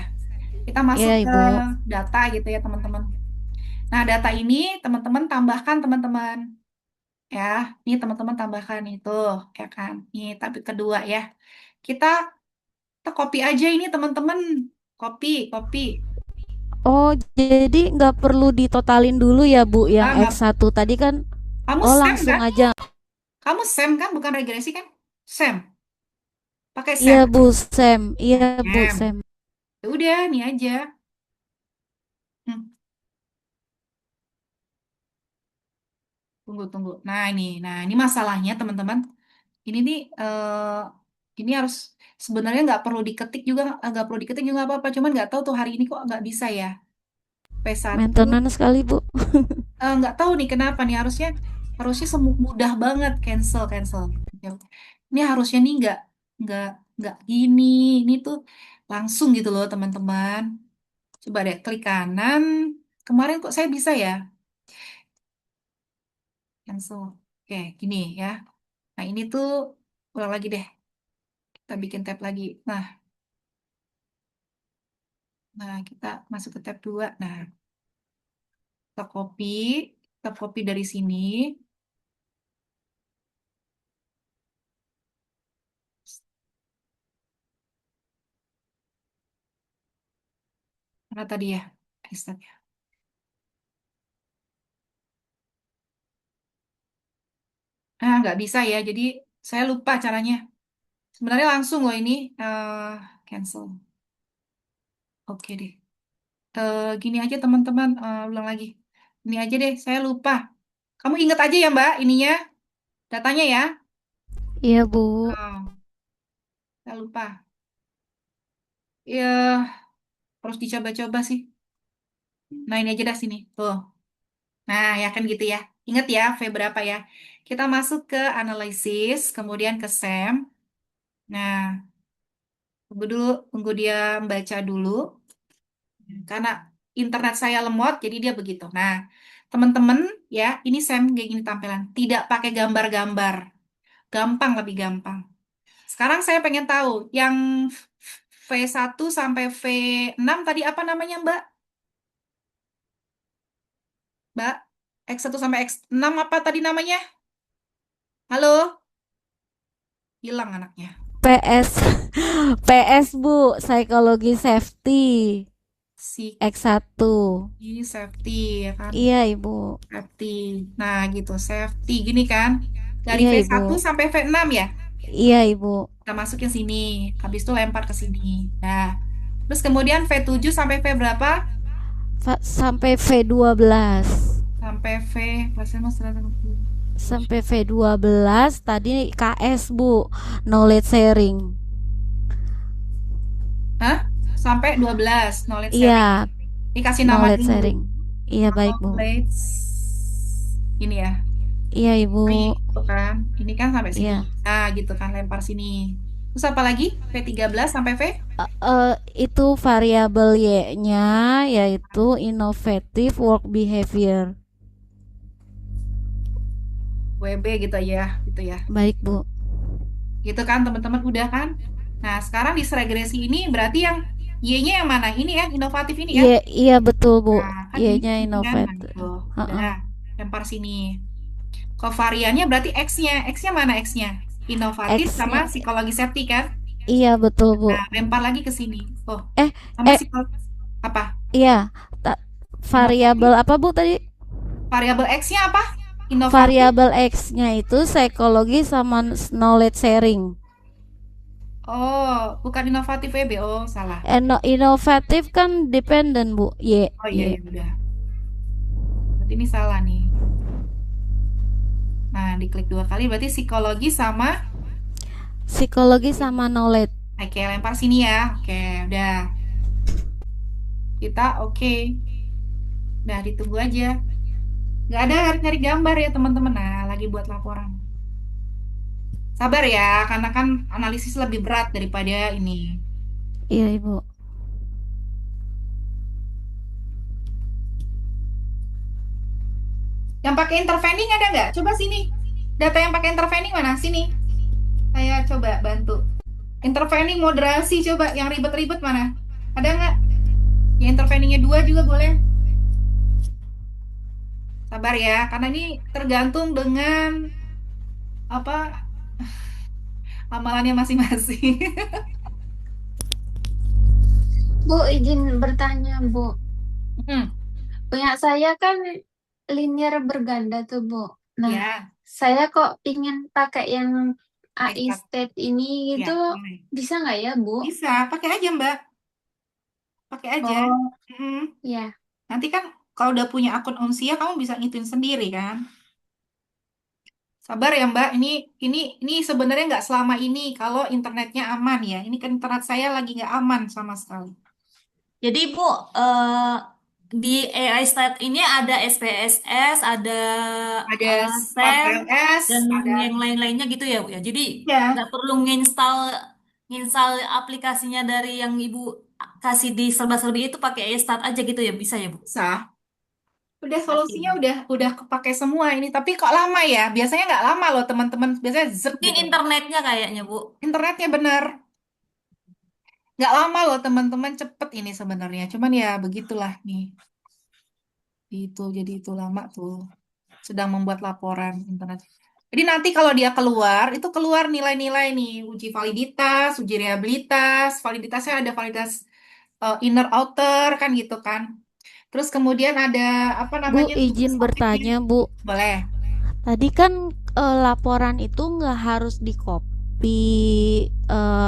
Kita Iya masuk ke Ibu. data gitu ya, teman-teman. Nah, data ini teman-teman tambahkan, teman-teman. Ya, ini teman-teman tambahkan itu, ya kan? Ini tapi kedua ya. Kita kita copy aja ini, teman-teman. Copy. Oh, jadi nggak perlu ditotalin dulu ya, Bu, yang Ah, nggak, X1 tadi kan? kamu Oh, SEM langsung kan? aja. Kamu SEM kan, bukan regresi kan? SEM. Pakai Iya, SEM. Bu, Sam. Iya, Bu, SEM. Sam. Ya udah, nih aja. Hmm, tunggu. Nah ini masalahnya teman-teman. Ini nih, ini harus sebenarnya nggak perlu diketik juga nggak apa-apa. Cuman nggak tahu tuh hari ini kok nggak bisa ya. P1, Maintenance sekali, Bu. nggak tahu nih kenapa nih harusnya harusnya mudah banget cancel. Ya, ini harusnya nih nggak nggak gini. Ini tuh langsung gitu loh teman-teman. Coba deh klik kanan. Kemarin kok saya bisa ya? Cancel. Oke, gini ya. Nah, ini tuh ulang lagi deh. Kita bikin tab lagi. Nah, kita masuk ke tab 2. Nah, kita copy dari sini. Mana tadi ya? Paste ya. Nggak bisa ya. Jadi saya lupa caranya. Sebenarnya langsung loh ini. Cancel. Oke deh. Gini aja teman-teman. Ulang lagi. Ini aja deh. Saya lupa. Kamu ingat aja ya Mbak ininya. Datanya ya. Iya, Bu. Oh, saya lupa. Ya, harus dicoba-coba sih. Nah, ini aja dah sini. Tuh. Nah, ya kan gitu ya. Ingat ya, V berapa ya? Kita masuk ke analisis, kemudian ke SEM. Nah, tunggu dia membaca dulu. Karena internet saya lemot, jadi dia begitu. Nah, teman-teman ya, ini SEM kayak gini tampilan. Tidak pakai gambar-gambar. Gampang, lebih gampang. Sekarang saya pengen tahu, yang V1 sampai V6 tadi apa namanya, Mbak? Mbak, X1 sampai X6 apa tadi namanya? Halo? Hilang anaknya. PS PS, Bu, psikologi safety X1. Safety, ya kan? Iya, Ibu. Safety. Nah, gitu. Safety, gini kan? Dari Iya, V1 Ibu. sampai V6 ya? Iya, Ibu. Kita masukin sini. Habis itu lempar ke sini. Nah, terus kemudian V7 sampai V berapa? Sampai V12. Sampai V, bahasa Mas, Sampai V12 tadi KS, Bu. Knowledge sharing. Hah? Sampai 12, knowledge sharing. Iya, Ini kasih nama knowledge dulu. sharing. Iya, baik, Bu. Knowledge. Ini ya. Iya, Ibu. Gitu kan. Ini kan sampai sini. Iya. Nah, gitu kan, lempar sini. Terus apa lagi? V13 sampai V? Itu variabel Y-nya yaitu innovative work behavior. WB gitu ya, gitu ya. Baik, Bu. Gitu kan teman-teman, udah kan? Nah, sekarang di regresi ini berarti yang Y-nya yang mana? Ini ya, inovatif ini ya. Iya, iya betul, Bu. Nah, kan Y-nya ini kan. Nah, innovative. gitu. Heeh. Udah, lempar sini. Kovariannya berarti X-nya. X-nya mana X-nya? Inovatif sama X-nya psikologi safety kan? iya betul, Bu. Nah, lempar lagi ke sini. Oh, Eh, sama eh, psikologi apa? iya. Variabel Inovatif. apa, Bu, tadi? Variabel X-nya apa? Inovatif. Variabel X-nya itu psikologi sama knowledge sharing. Oh, bukan inovatif WB. Oh, salah. Inovatif kan dependent, Bu. Y. Oh iya, ya udah. Berarti ini salah nih. Nah, diklik 2 kali berarti Psikologi sama knowledge. Oke, lempar sini ya. Oke, udah. Kita oke. Udah, ditunggu aja. Nggak ada nyari gambar ya, teman-teman. Nah, lagi buat laporan. Sabar ya, karena kan analisis lebih berat daripada ini. Iya, Ibu. Yang pakai intervening ada nggak? Coba sini. Data yang pakai intervening mana? Sini. Saya coba bantu. Intervening moderasi coba. Yang ribet-ribet mana? Ada nggak? Yang interveningnya 2 juga boleh. Sabar ya, karena ini tergantung dengan apa amalannya masing-masing. Bu, izin bertanya, Bu. Hmm, Punya saya kan linear berganda tuh, Bu. Nah, ya, saya kok ingin pakai yang AI Exact. state ini ya, gitu, boleh. bisa nggak ya, Bu? Bisa, pakai aja Mbak. Pakai aja. Oh, Mm. ya. Nanti kan kalau udah punya akun Unsia, kamu bisa ngituin sendiri kan? Sabar ya Mbak, ini sebenarnya nggak selama ini kalau internetnya aman ya. Ini kan internet saya lagi nggak aman sama sekali. Jadi Bu, di AI Stat ini ada SPSS, ada Ada SEM, LS, dan ada yang lain-lainnya gitu ya Bu ya. Jadi ya. nggak perlu nginstal nginstal aplikasinya dari yang Ibu kasih di serba-serbi itu pakai iStart aja gitu ya, bisa ya, Bu? Sah. Udah Oke, solusinya Bu. udah kepake semua ini, tapi kok lama ya? Biasanya nggak lama loh teman-teman, biasanya zet Mungkin gitu. internetnya kayaknya, Bu. Internetnya bener, nggak lama loh teman-teman, cepet ini sebenarnya. Cuman ya begitulah nih, itu jadi itu lama tuh. Sedang membuat laporan internet. Jadi nanti kalau dia keluar, itu keluar nilai-nilai nih, uji validitas, uji reliabilitas, validitasnya ada validitas inner outer kan gitu kan. Terus kemudian ada apa Bu, namanya tugas izin aktifnya. bertanya, Bu. Boleh. Tadi kan laporan itu nggak harus di copy,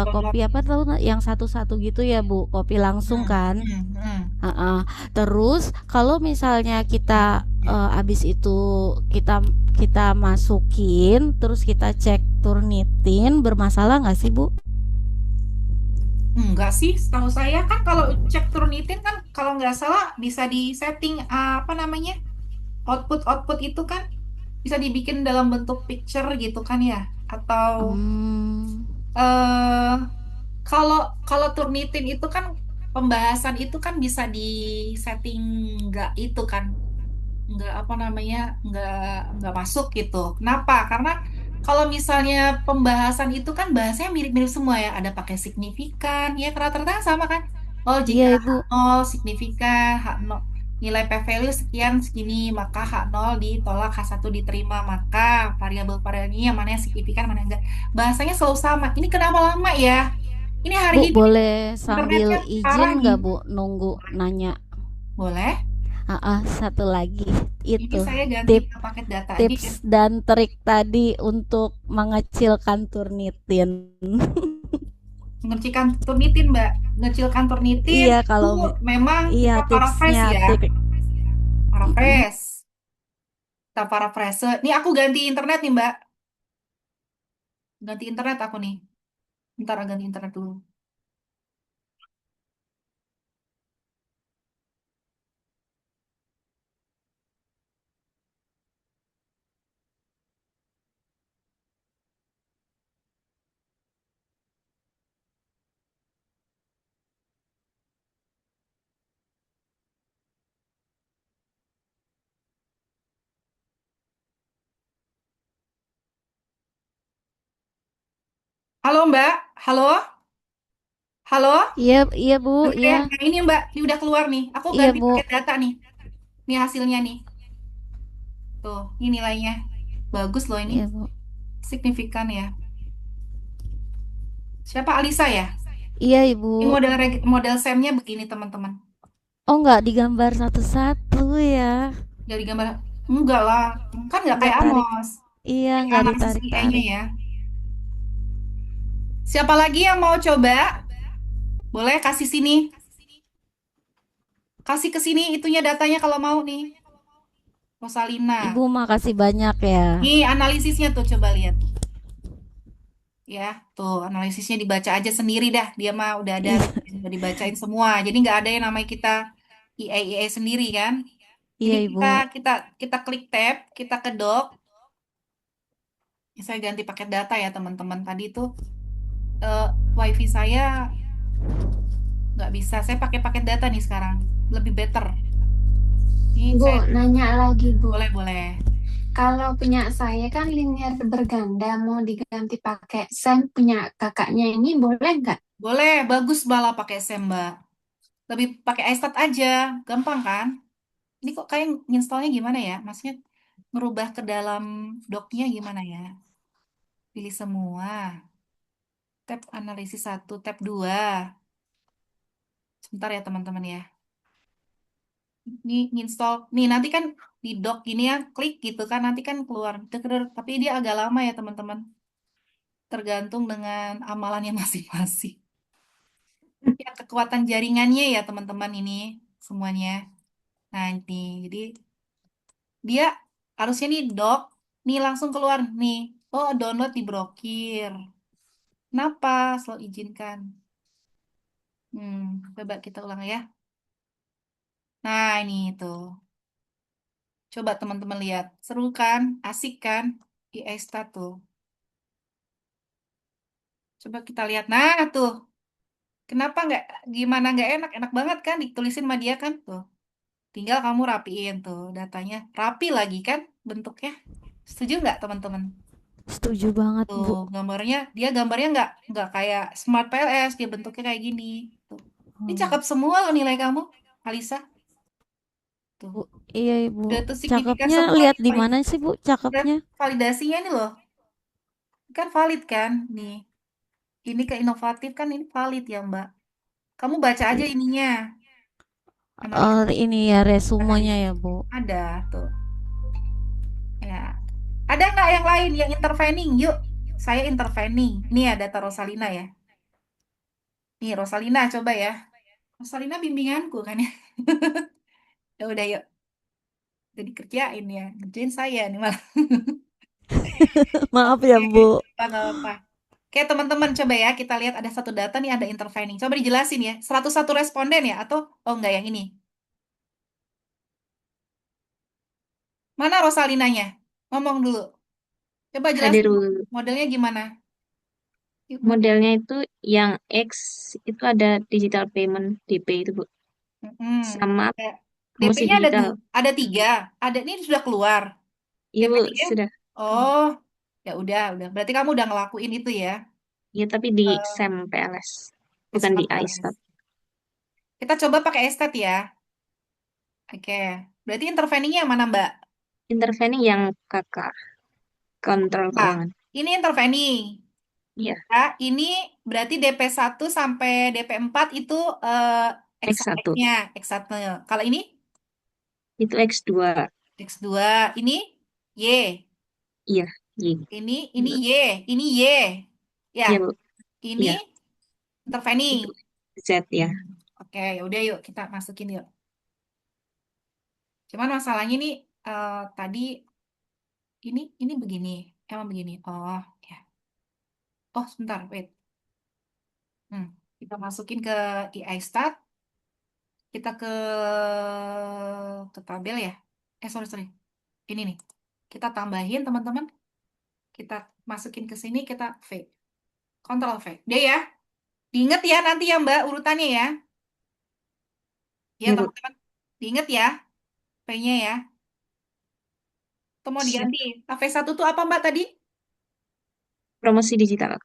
Download. copy apa tuh yang satu-satu gitu ya, Bu? Copy langsung Hmm, kan? hmm, hmm. Heeh. Terus kalau misalnya kita abis itu kita kita masukin, terus kita cek Turnitin, bermasalah nggak sih, Bu? Enggak sih, setahu saya kan kalau cek Turnitin kan kalau nggak salah bisa di setting apa namanya output itu kan bisa dibikin dalam bentuk picture gitu kan ya, atau Hmm. eh kalau kalau Turnitin itu kan pembahasan itu kan bisa di setting nggak itu kan, nggak apa namanya, nggak nggak masuk gitu. Kenapa? Karena kalau misalnya pembahasan itu kan bahasanya mirip-mirip semua ya, ada pakai signifikan ya, rata-rata sama kan. Oh, Iya, jika Ibu. H nol signifikan, H nol nilai p-value sekian segini, maka H nol ditolak, H1 diterima, maka variabel-variabelnya yang mana yang signifikan, mana yang enggak. Bahasanya selalu sama. Ini kenapa lama ya? Ini hari Bu, ini boleh sambil internetnya izin parah nih. nggak, Bu, nunggu nanya? Boleh? Satu lagi Ini itu saya ganti tip ke paket data aja tips ya. dan trik tadi untuk mengecilkan Turnitin. Mengecilkan turnitin, Mbak. Mengecilkan turnitin Iya, itu kalau memang iya kita tipsnya paraphrase ya. trik. Mm-mm. Paraphrase. Kita paraphrase. Nih aku ganti internet nih, Mbak. Ganti internet aku nih. Bentar, ganti internet dulu. Halo, Mbak. Halo? Halo? Iya, iya Bu, Dengar iya, ya? Nah, ini Mbak, ini udah keluar nih. Aku iya ganti Bu, paket data nih. Ini hasilnya nih. Tuh, ini nilainya. Bagus loh ini. iya Bu, Signifikan ya. Siapa Alisa ya? iya Ibu. Ini model SEM-nya begini, teman-teman. Oh, nggak digambar satu-satu ya? Dari gambar enggak lah, kan nggak Nggak kayak tarik, Amos. iya Ini nggak analisis IE-nya ditarik-tarik. ya. Siapa lagi yang mau coba? Boleh kasih sini, kasih ke sini itunya datanya kalau mau nih, Ibu Rosalina. makasih banyak ya. Nih analisisnya tuh coba lihat ya, tuh analisisnya dibaca aja sendiri dah. Dia mah udah ada, Iya, udah dibacain semua. Jadi nggak ada yang namanya kita IE sendiri kan. Jadi iya kita Ibu. kita kita klik tab, kita ke doc. Ya, saya ganti paket data ya teman-teman. Tadi tuh eh, wifi saya nggak bisa. Saya pakai paket data nih sekarang. Lebih better. Ini Bu, saya nanya lagi, Bu. boleh boleh. Kalau punya saya kan linear berganda mau diganti pakai SEM punya kakaknya ini boleh nggak? Boleh, bagus malah pakai Semba. Lebih pakai iStat aja, gampang kan? Ini kok kayak installnya gimana ya? Maksudnya ngerubah ke dalam docknya gimana ya? Pilih semua. Tab analisis satu, tab 2. Sebentar ya teman-teman ya. Ini install. Nih nanti kan di dock gini ya, klik gitu kan nanti kan keluar. Tapi dia agak lama ya teman-teman. Tergantung dengan amalannya masing-masing. Ya, kekuatan jaringannya ya teman-teman ini semuanya. Nah, ini jadi dia harusnya nih dock, nih langsung keluar nih. Oh, download diblokir. Kenapa? Slow izinkan. Coba kita ulang ya. Nah, ini tuh. Coba teman-teman lihat. Seru kan? Asik kan? Di iStat tuh. Coba kita lihat. Nah, tuh. Kenapa gimana nggak enak? Enak banget kan ditulisin sama dia kan? Tuh. Tinggal kamu rapiin tuh datanya. Rapi lagi kan bentuknya. Setuju nggak teman-teman? Setuju banget, Tuh, Bu. gambarnya nggak kayak Smart PLS, dia bentuknya kayak gini. Tuh. Ini Oh, cakep semua loh nilai kamu, Alisa. Tuh. Bu. Iya, Ibu. Udah tuh signifikan Cakepnya semua lihat nih, di mana sih, Bu? udah Cakepnya. validasinya nih loh. Kan valid kan? Nih. Ini ke inovatif kan ini valid ya, Mbak. Kamu baca aja ininya. Analisis Ini ya resumenya ya, analisis. Bu. Ada tuh. Ya. Ada nggak yang lain yang intervening? Yuk, saya intervening. Ini ya data Rosalina ya. Nih Rosalina coba ya. Rosalina bimbinganku kan ya. Ya udah yuk. Udah dikerjain ya. Ngerjain saya nih malah. Maaf Oke, ya, Bu. nggak apa-apa. Oke, teman-teman coba ya kita lihat ada satu data nih ada intervening. Coba dijelasin ya. 101 responden ya atau oh enggak yang ini. Mana Rosalinanya? Ngomong dulu. Coba Hadir jelasin dulu. modelnya gimana? Yuk, Modelnya itu yang X itu ada digital payment DP itu Bu. Sama Ya. promosi DP-nya digital. ada tiga. Ada ini sudah keluar. Iya Bu, DP-nya. sudah. Oh, ya udah. Berarti kamu udah ngelakuin itu ya. Ya tapi di Eh, SEM PLS, di bukan di Smart PLS. iStat. Kita coba pakai estet ya. Oke. Berarti interveningnya yang mana, Mbak? Intervening yang kakak kontrol Nah, keuangan. ini intervening. Iya, Ya, ini berarti DP1 sampai DP4 itu X1. X-nya, X1. Kalau ini Itu X2. X2, ini Y. Iya, Y. Ini Y, ini Y. Ya, Iya Bu, ini iya. intervening. Itu Z ya. Oke, ya udah yuk kita masukin yuk. Cuman masalahnya nih tadi ini begini, emang begini. Oh, ya. Oh, sebentar, wait. Kita masukin ke iStat, kita ke tabel ya. Sorry. Ini nih. Kita tambahin teman-teman. Kita masukin ke sini, kita V. Ctrl V. Dia ya. Diingat ya nanti ya Mbak urutannya ya. Ya Iya Bu, teman-teman. Diingat ya. V-nya ya. Atau mau siap. diganti. V1 tuh apa Mbak tadi? Promosi digital.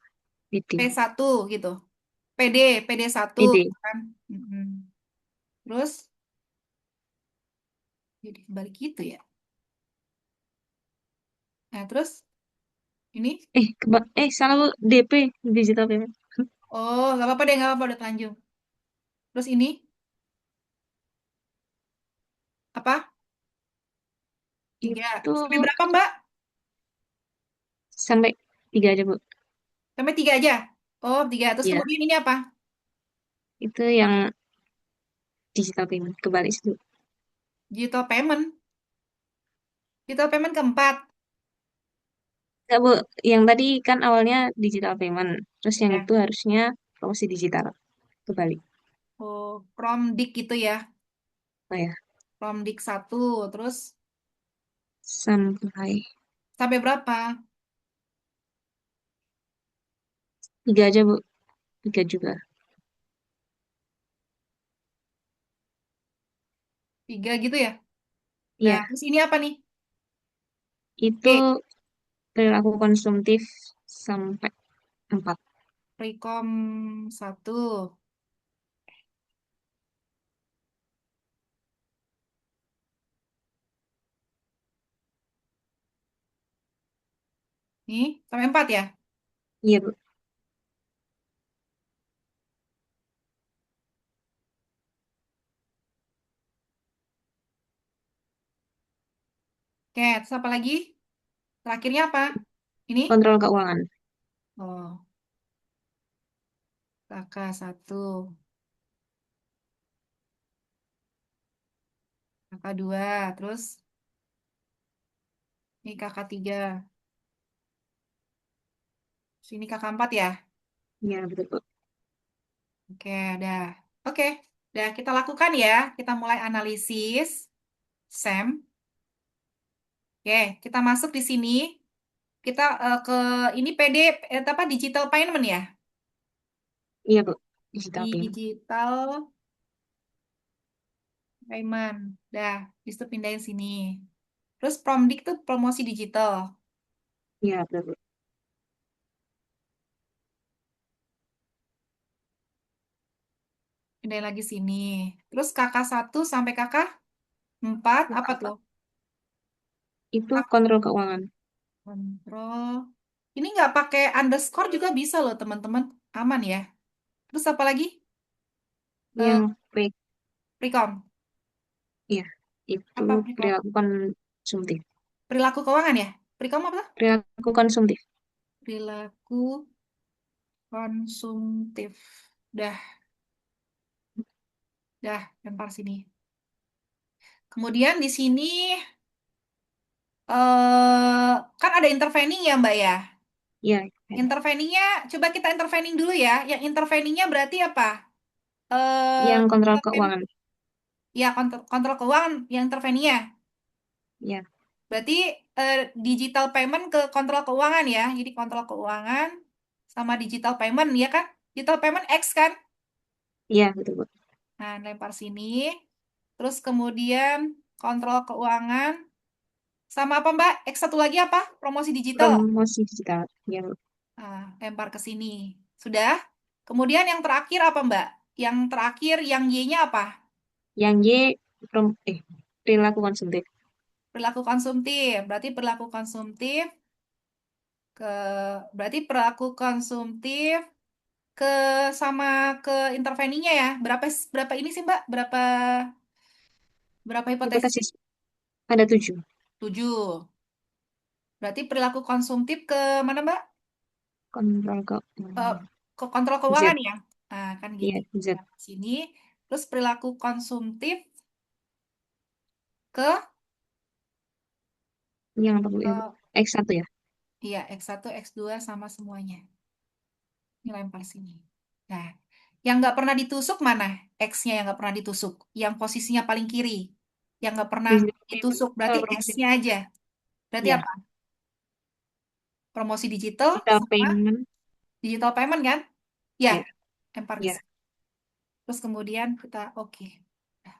PD. P1 gitu. PD1 PD. kan. Mm-mm. Terus jadi balik gitu ya. Nah, terus ini Salah Bu, DP, digital payment. oh, nggak apa-apa deh, nggak apa-apa udah telanjung. Terus ini apa? 3. Itu Sampai berapa Mbak? sampai 3 aja Bu. Sampai 3 aja. Oh, 3. Terus Iya, kemudian ini apa? itu yang digital payment. Kebalik situ. Digital payment. Digital payment keempat. Enggak, Bu. Yang tadi kan awalnya digital payment. Terus yang Ya. itu harusnya promosi digital. Kebalik. Oh, Promdik gitu ya. Oh ya. Promdik 1. Terus Sampai sampai berapa? 3 aja, Bu. 3 juga. 3 gitu ya. Nah, Iya. terus ini apa nih? Itu Oke, perilaku konsumtif sampai 4. Rekom 1. Nih, sampai 4 ya. Iya, Bu. Oke, terus apa lagi? Terakhirnya apa? Ini? Kontrol keuangan. Oh, kakak 1. Kakak 2. Terus ini kakak 3. Terus ini kakak 4 ya. Iya, betul, Bu. Oke, udah. Oke, udah kita lakukan ya. Kita mulai analisis SEM. Oke, kita masuk di sini. Kita ke ini PD apa digital payment ya. Iya, Bu. Digital Di payment. digital payment. Dah, itu pindahin sini. Terus Promdik tuh promosi digital. Iya, betul, Bu. Pindahin lagi sini. Terus KK1 sampai KK4 apa tuh? Itu kontrol keuangan. Kontrol. Ini nggak pakai underscore juga bisa loh teman-teman. Aman ya. Terus apa lagi? Eh, Yang pay, Precom. iya, itu Apa Precom? perilaku konsumtif. Perilaku keuangan ya? Precom apa? Perilaku konsumtif. Perilaku konsumtif. Dah, lempar sini. Kemudian di sini kan ada intervening ya Mbak ya? Iya, Interveningnya, coba kita intervening dulu ya. Yang interveningnya berarti apa? yang kontrol Digital payment. keuangan. Ya, kontrol keuangan yang interveningnya. Iya, Berarti digital payment ke kontrol keuangan ya. Jadi kontrol keuangan sama digital payment ya kan? Digital payment X kan? iya, betul, Bu. Nah, lempar sini. Terus kemudian kontrol keuangan sama apa Mbak? X satu lagi apa? Promosi digital. Promosi digital. Iya, Bu. Nah, lempar ke sini. Sudah? Kemudian yang terakhir apa Mbak? Yang terakhir yang Y-nya apa? Yang Y, perilaku konsumtif. Perilaku konsumtif. Ke berarti perilaku konsumtif ke sama ke interveninya ya. Berapa ini sih Mbak? Berapa hipotesis? Hipotesis ada 7. 7. Berarti perilaku konsumtif ke mana Mbak? Kontrol Eh, keuangan. ke kontrol Z. keuangan ya. Nah, kan Iya, gitu. Z. Sini. Terus perilaku konsumtif ke Yang apa, Bu? Yang eh, X1 ya? iya, X1, X2 sama semuanya. Ini lempar sini. Nah, yang nggak pernah ditusuk mana? X-nya yang nggak pernah ditusuk. Yang posisinya paling kiri. Yang nggak pernah Digital payment. ditusuk. Berarti Promosi. X-nya aja. Berarti Iya, apa? Promosi digital digital sama payment. digital payment kan? Ya, Iya, lempar ke iya. sini. Terus kemudian kita oke. Nah,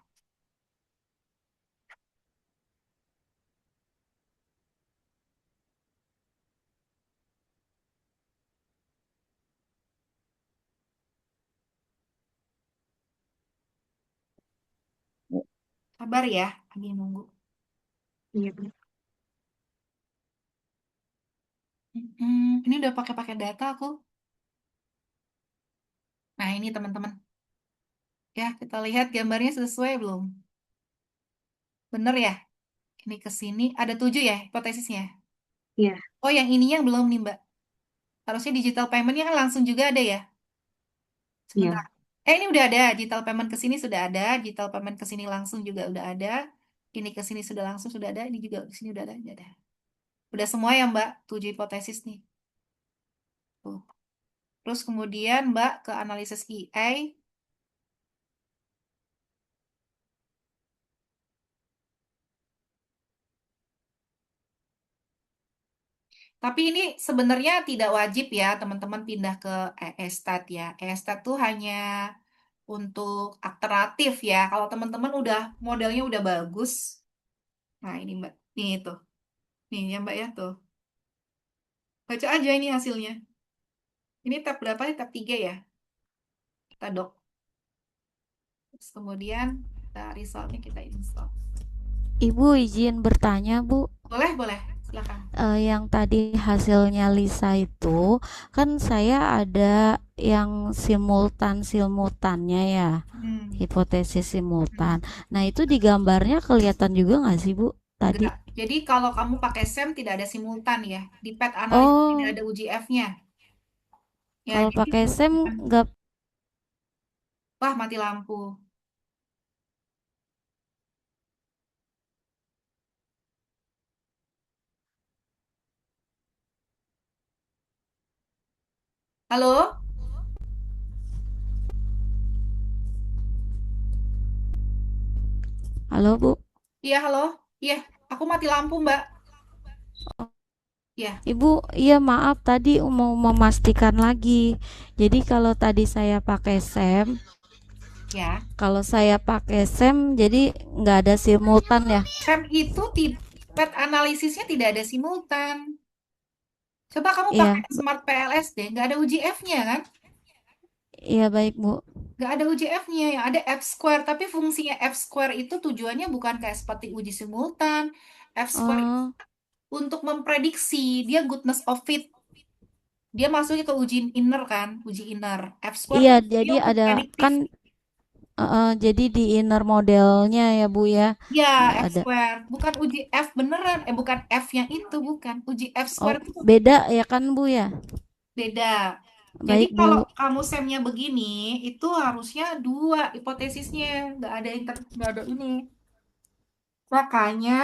sabar ya, lagi nunggu. Iya, Bu. Ini udah pakai data aku. Nah, ini teman-teman. Ya, kita lihat gambarnya sesuai belum? Bener ya? Ini ke sini. Ada 7 ya hipotesisnya? Iya, Oh, yang ininya belum nih, Mbak. Harusnya digital paymentnya kan langsung juga ada ya? Sebentar. iya. Ini udah ada. Digital payment ke sini sudah ada. Digital payment ke sini langsung juga udah ada. Ini ke sini sudah langsung sudah ada. Ini juga ke sini udah ada. Udah ada. Udah semua ya, Mbak. 7 hipotesis nih. Tuh. Terus kemudian, Mbak, ke analisis EA. Tapi ini sebenarnya tidak wajib ya teman-teman pindah ke e-stat ya. E-stat tuh hanya untuk alternatif ya. Kalau teman-teman udah modelnya udah bagus. Nah ini Mbak, nih tuh. Nih ya Mbak ya tuh. Baca aja ini hasilnya. Ini tab berapa nih? Tab 3 ya. Kita dok. Terus kemudian kita resultnya kita install. Ibu izin bertanya, Bu. Boleh, boleh. Silakan. Yang tadi hasilnya Lisa itu kan saya ada yang simultannya ya, hipotesis simultan. Nah itu di gambarnya kelihatan juga nggak sih Bu tadi? Enggak. Jadi kalau kamu pakai SEM tidak ada simultan ya. Di pad analisis tidak ada UGF-nya. Ya, Kalau jadi pakai SEM nggak. wah mati lampu. Halo? Halo Bu. Iya, halo. Iya, aku mati lampu, Mbak. Ya, Ibu, iya maaf tadi mau memastikan lagi. Jadi ya. kalau saya pakai SEM, jadi nggak ada simultan ya? SEM itu pet analisisnya tidak ada simultan. Coba kamu pakai Iya, Smart PLS deh, nggak ada uji F-nya kan? iya baik Bu. Nggak ada uji F-nya, yang ada F square. Tapi fungsinya F square itu tujuannya bukan kayak seperti uji simultan. F square Oh, untuk memprediksi dia goodness of fit. Dia masuknya ke uji inner kan, uji inner. F square iya tuh dia jadi untuk ada prediktif. kan jadi di inner modelnya ya Bu ya. Ya, F Ada. square. Bukan uji F beneran. Bukan F yang itu, bukan. Uji F Oh, square itu beda ya kan Bu ya? beda. Jadi Baik kalau Bu. kamu semnya begini, itu harusnya dua hipotesisnya. Nggak ada ini. Makanya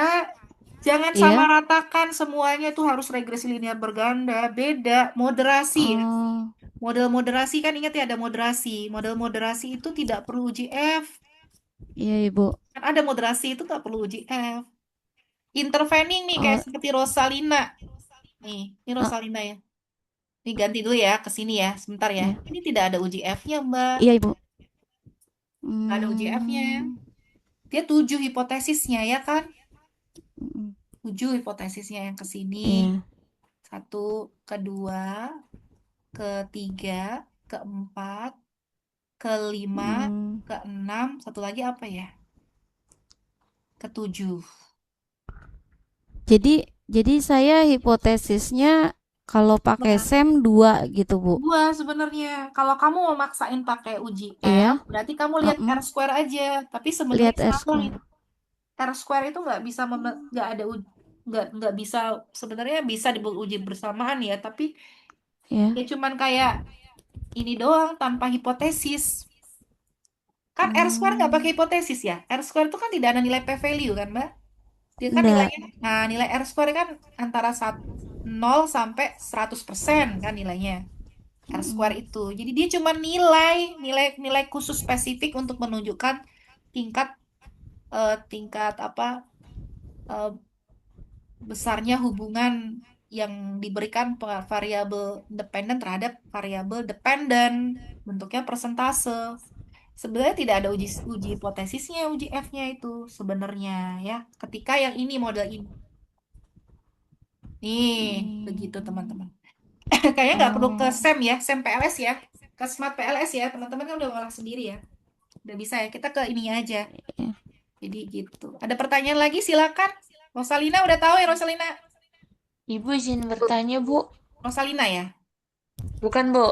jangan sama Iya. ratakan semuanya tuh harus regresi linear berganda. Beda. Moderasi ya. Oh, Model moderasi kan ingat ya ada moderasi. Model moderasi itu tidak perlu uji F. iya Ibu. Kan ada moderasi itu nggak perlu uji F. Intervening nih kayak Oh, seperti Rosalina. Ini eh, Rosalina ya. Ini ganti dulu ya ke sini ya, sebentar ya. iya. Ini tidak ada uji F-nya, Mbak. Iya Ibu. Nggak ada uji F-nya. Hmm, Dia 7 hipotesisnya ya kan? mm, 7 hipotesisnya yang ke sini. iya. Satu, kedua, ketiga, keempat, kelima, Hmm, keenam, satu lagi apa ya? Ketujuh. jadi saya hipotesisnya kalau pakai Nah, SEM 2 gitu Bu. dua sebenarnya. Kalau kamu mau maksain pakai uji F, Iya. berarti kamu lihat R Mm, square aja. Tapi sebenarnya lihat R salah square. itu. R square itu nggak ada nggak bisa sebenarnya bisa diuji bersamaan ya, tapi Ya. ya cuman kayak ini doang tanpa hipotesis. Kan R square nggak pakai Hmm, hipotesis ya. R square itu kan tidak ada nilai p-value kan, Mbak? Dia kan enggak. nilainya, nah nilai R square kan antara 0 sampai 100% kan nilainya. R square Mm, itu. Jadi dia cuma nilai khusus spesifik untuk menunjukkan tingkat tingkat apa eh, besarnya hubungan yang diberikan variabel independen terhadap variabel dependen. Bentuknya persentase. Sebenarnya tidak ada uji uji hipotesisnya, uji F-nya itu sebenarnya ya. Ketika yang ini model ini. Nih, begitu mm. teman-teman. Kayaknya nggak perlu ke Oh, SEM ya, SEM PLS ya. Ke Smart PLS ya, teman-teman kan udah ngolah sendiri ya. Udah bisa ya, kita ke ininya aja. ya. Jadi gitu. Ada pertanyaan lagi silakan. Rosalina udah tahu ya Rosalina? Ibu izin bertanya, Bu. Rosalina ya? Bukan, Bu.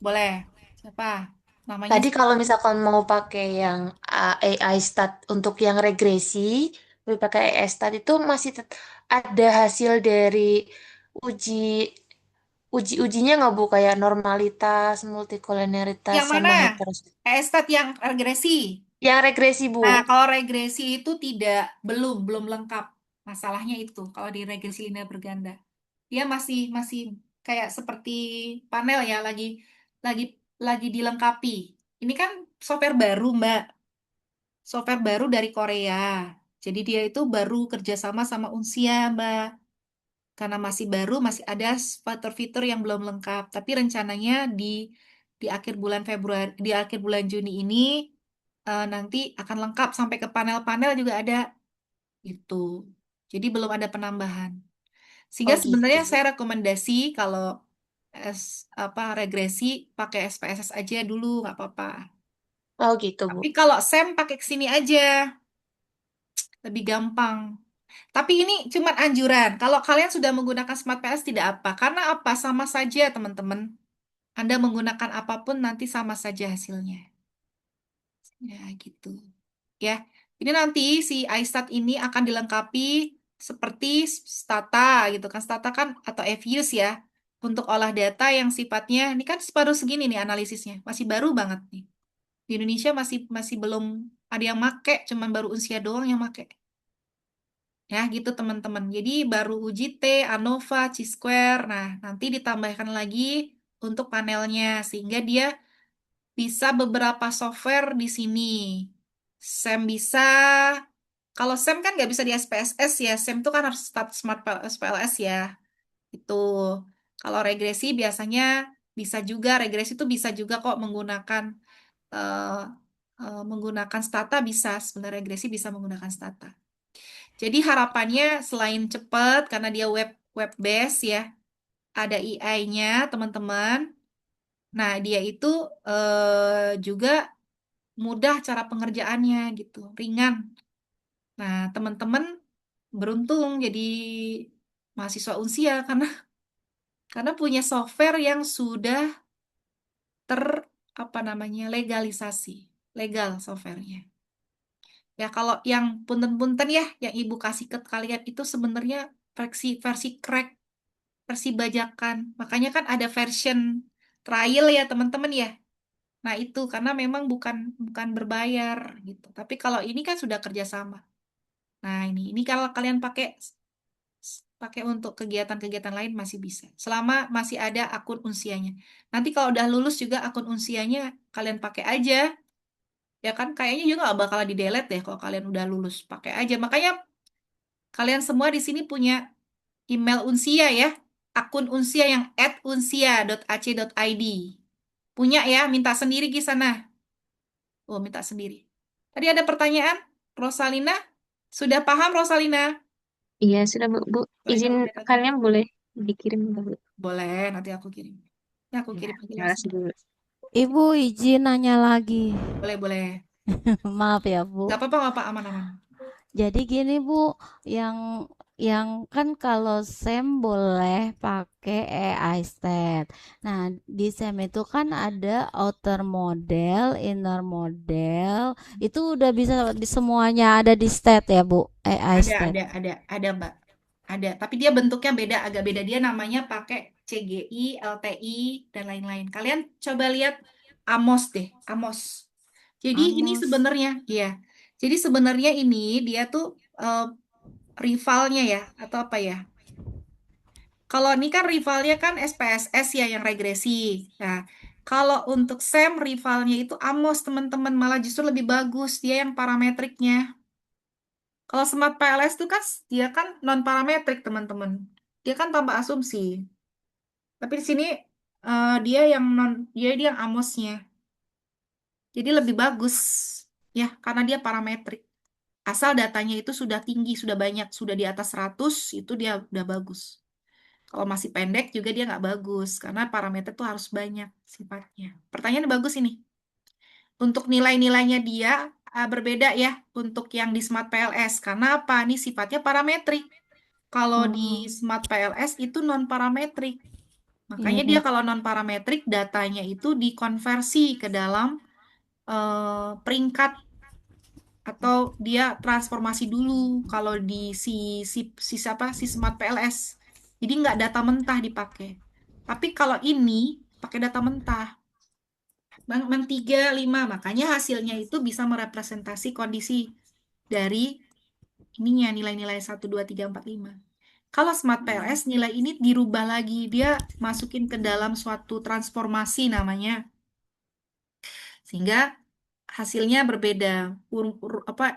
Boleh. Siapa? Namanya Tadi kalau misalkan mau pakai yang AI stat untuk yang regresi, lebih pakai AI stat itu masih ada hasil dari uji ujinya nggak, Bu? Kayak normalitas, multikolinialitas, yang sama mana? heterosis. Estat yang regresi. Yang regresi, Bu. Nah, kalau regresi itu belum lengkap. Masalahnya itu kalau di regresi linear berganda. Dia masih masih kayak seperti panel ya, lagi lagi dilengkapi. Ini kan software baru, Mbak. Software baru dari Korea. Jadi dia itu baru kerjasama sama Unsia, Mbak. Karena masih baru, masih ada fitur-fitur yang belum lengkap. Tapi rencananya di akhir bulan Februari, di akhir bulan Juni ini nanti akan lengkap sampai ke panel-panel juga ada itu. Jadi belum ada penambahan. Sehingga Oh gitu, sebenarnya Bu. saya rekomendasi kalau regresi pakai SPSS aja dulu nggak apa-apa. Oh gitu, Bu. Tapi kalau SEM pakai kesini aja lebih gampang. Tapi ini cuma anjuran. Kalau kalian sudah menggunakan Smart PS tidak apa. Karena apa? Sama saja teman-teman. Anda menggunakan apapun nanti sama saja hasilnya. Ya gitu. Ya. Ini nanti si iStat ini akan dilengkapi seperti Stata gitu kan. Stata kan atau FUS ya. Untuk olah data yang sifatnya ini kan baru segini nih analisisnya. Masih baru banget nih. Di Indonesia masih masih belum ada yang make, cuman baru Unsia doang yang make. Ya, gitu teman-teman. Jadi baru uji T, ANOVA, Chi-square. Nah, nanti ditambahkan lagi untuk panelnya sehingga dia bisa beberapa software di sini. SEM bisa, kalau SEM kan nggak bisa di SPSS ya. SEM itu kan harus start Smart SPLS ya. Itu. Kalau regresi biasanya regresi itu bisa juga kok eh, menggunakan stata bisa. Sebenarnya regresi bisa menggunakan stata. Jadi harapannya selain cepat karena dia web based ya, ada AI-nya teman-teman. Nah, dia itu juga mudah cara pengerjaannya gitu, ringan. Nah, teman-teman beruntung jadi mahasiswa Unsia karena punya software yang sudah ter apa namanya legalisasi, legal softwarenya. Ya kalau yang punten-punten ya, yang ibu kasih ke kalian itu sebenarnya versi versi crack, versi bajakan. Makanya kan ada version trial ya teman-teman ya. Nah itu karena memang bukan bukan berbayar gitu. Tapi kalau ini kan sudah kerjasama. Nah ini kalau kalian pakai pakai untuk kegiatan-kegiatan lain masih bisa. Selama masih ada akun unsianya. Nanti kalau udah lulus juga akun unsianya kalian pakai aja. Ya kan kayaknya juga nggak bakal di delete deh kalau kalian udah lulus. Pakai aja. Makanya kalian semua di sini punya email unsia ya. Akun unsia yang @unsia.ac.id. Punya ya, minta sendiri di sana. Oh, minta sendiri. Tadi ada pertanyaan, Rosalina? Sudah paham, Rosalina? Iya, sudah Bu. Bu, Rosalina izin udah tanya. kalian boleh dikirim nggak, Bu? Boleh, nanti aku kirim. Ya, aku Ya, kirim terima kasih penjelasan. dulu. Ibu izin nanya lagi. Boleh, boleh. Maaf ya, Bu. Gak apa-apa, gak apa, aman-aman. Jadi gini Bu, yang kan kalau SEM boleh pakai AI stat. Nah, di SEM itu kan ada outer model, inner model. Itu udah bisa di semuanya ada di stat ya, Bu, AI stat. Ada, Mbak. Ada, tapi dia bentuknya beda, agak beda. Dia namanya pakai CGI, LTI, dan lain-lain. Kalian coba lihat Amos deh, Amos. Jadi ini Amos. sebenarnya, ya. Jadi sebenarnya ini dia tuh rivalnya ya, atau apa ya? Kalau ini kan rivalnya kan SPSS ya yang regresi. Nah, kalau untuk SEM rivalnya itu Amos teman-teman malah justru lebih bagus dia yang parametriknya. Kalau Smart PLS itu kan dia kan non parametrik teman-teman. Dia kan tanpa asumsi. Tapi di sini dia yang Amosnya. Jadi lebih bagus ya karena dia parametrik. Asal datanya itu sudah tinggi, sudah banyak, sudah di atas 100 itu dia udah bagus. Kalau masih pendek juga dia nggak bagus karena parameter itu harus banyak sifatnya. Pertanyaan bagus ini. Untuk nilai-nilainya dia berbeda ya untuk yang di Smart PLS. Karena apa? Ini sifatnya parametrik. Kalau di Smart PLS itu non parametrik. Makanya dia Iya. kalau non parametrik datanya itu dikonversi ke dalam peringkat atau dia transformasi dulu kalau di si Smart PLS. Jadi nggak data mentah dipakai. Tapi kalau ini pakai data mentah. Bang 3, 5, makanya hasilnya itu bisa merepresentasi kondisi dari ininya nilai-nilai 1, 2, 3, 4, 5. Kalau Smart PLS nilai ini dirubah lagi, dia masukin ke dalam suatu transformasi namanya. Sehingga hasilnya berbeda,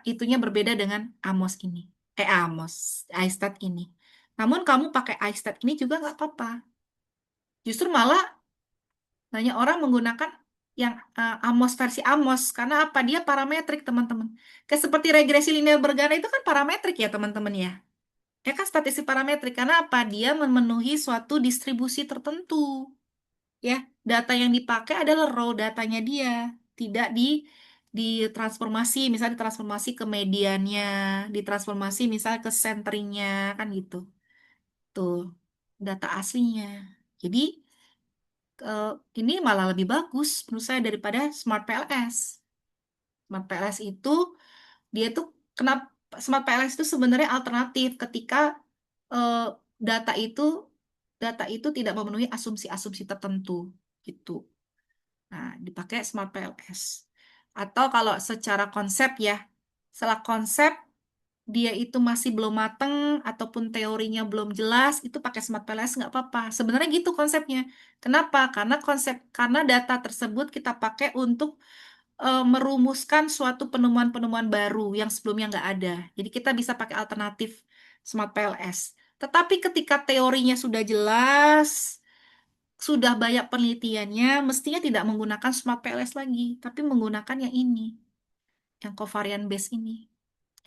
itunya berbeda dengan Amos ini. Amos, iStat ini. Namun kamu pakai iStat ini juga nggak apa-apa. Justru malah banyak orang menggunakan yang Amos versi Amos karena apa? Dia parametrik, teman-teman. Kayak seperti regresi linear berganda itu kan parametrik ya, teman-teman ya. Ya kan statistik parametrik karena apa? Dia memenuhi suatu distribusi tertentu. Ya, data yang dipakai adalah raw datanya dia, tidak ditransformasi, misalnya ditransformasi ke mediannya, ditransformasi misalnya ke centeringnya, kan gitu. Tuh, data aslinya. Jadi eh, ini malah lebih bagus menurut saya daripada Smart PLS. Smart PLS itu dia tuh kenapa Smart PLS itu sebenarnya alternatif ketika eh, data itu data itu tidak memenuhi asumsi-asumsi tertentu gitu. Nah, dipakai Smart PLS. Atau kalau secara konsep ya, setelah konsep dia itu masih belum mateng ataupun teorinya belum jelas, itu pakai Smart PLS nggak apa-apa. Sebenarnya gitu konsepnya. Kenapa? Karena data tersebut kita pakai untuk merumuskan suatu penemuan-penemuan baru yang sebelumnya nggak ada. Jadi kita bisa pakai alternatif Smart PLS. Tetapi ketika teorinya sudah jelas, sudah banyak penelitiannya, mestinya tidak menggunakan Smart PLS lagi, tapi menggunakan yang ini, yang covariant base ini,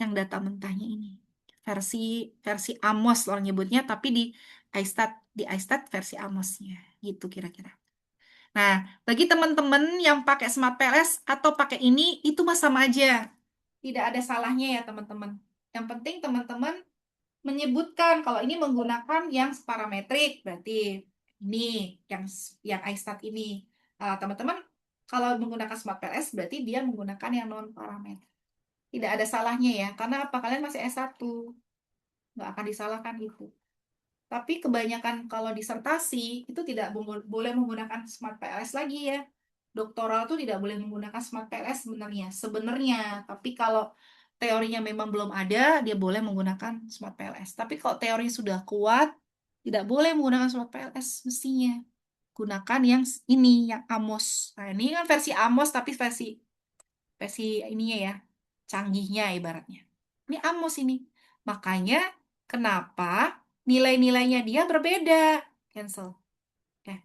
yang data mentahnya ini. Versi AMOS orang nyebutnya, tapi di iStat versi AMOS-nya, gitu kira-kira. Nah, bagi teman-teman yang pakai Smart PLS atau pakai ini, itu mah sama aja. Tidak ada salahnya ya teman-teman. Yang penting teman-teman menyebutkan kalau ini menggunakan yang parametrik, berarti ini yang iStat ini. Teman-teman kalau menggunakan Smart PLS berarti dia menggunakan yang non parametrik. Tidak ada salahnya ya, karena apa, kalian masih S1, nggak akan disalahkan itu. Tapi kebanyakan kalau disertasi itu tidak boleh menggunakan Smart PLS lagi ya. Doktoral tuh tidak boleh menggunakan Smart PLS sebenarnya. Tapi kalau teorinya memang belum ada, dia boleh menggunakan Smart PLS. Tapi kalau teori sudah kuat, tidak boleh menggunakan Smart PLS mestinya. Gunakan yang ini, yang AMOS. Nah, ini kan versi AMOS tapi versi ininya ya, canggihnya ibaratnya. Ini AMOS ini. Makanya kenapa nilai-nilainya dia berbeda. Cancel.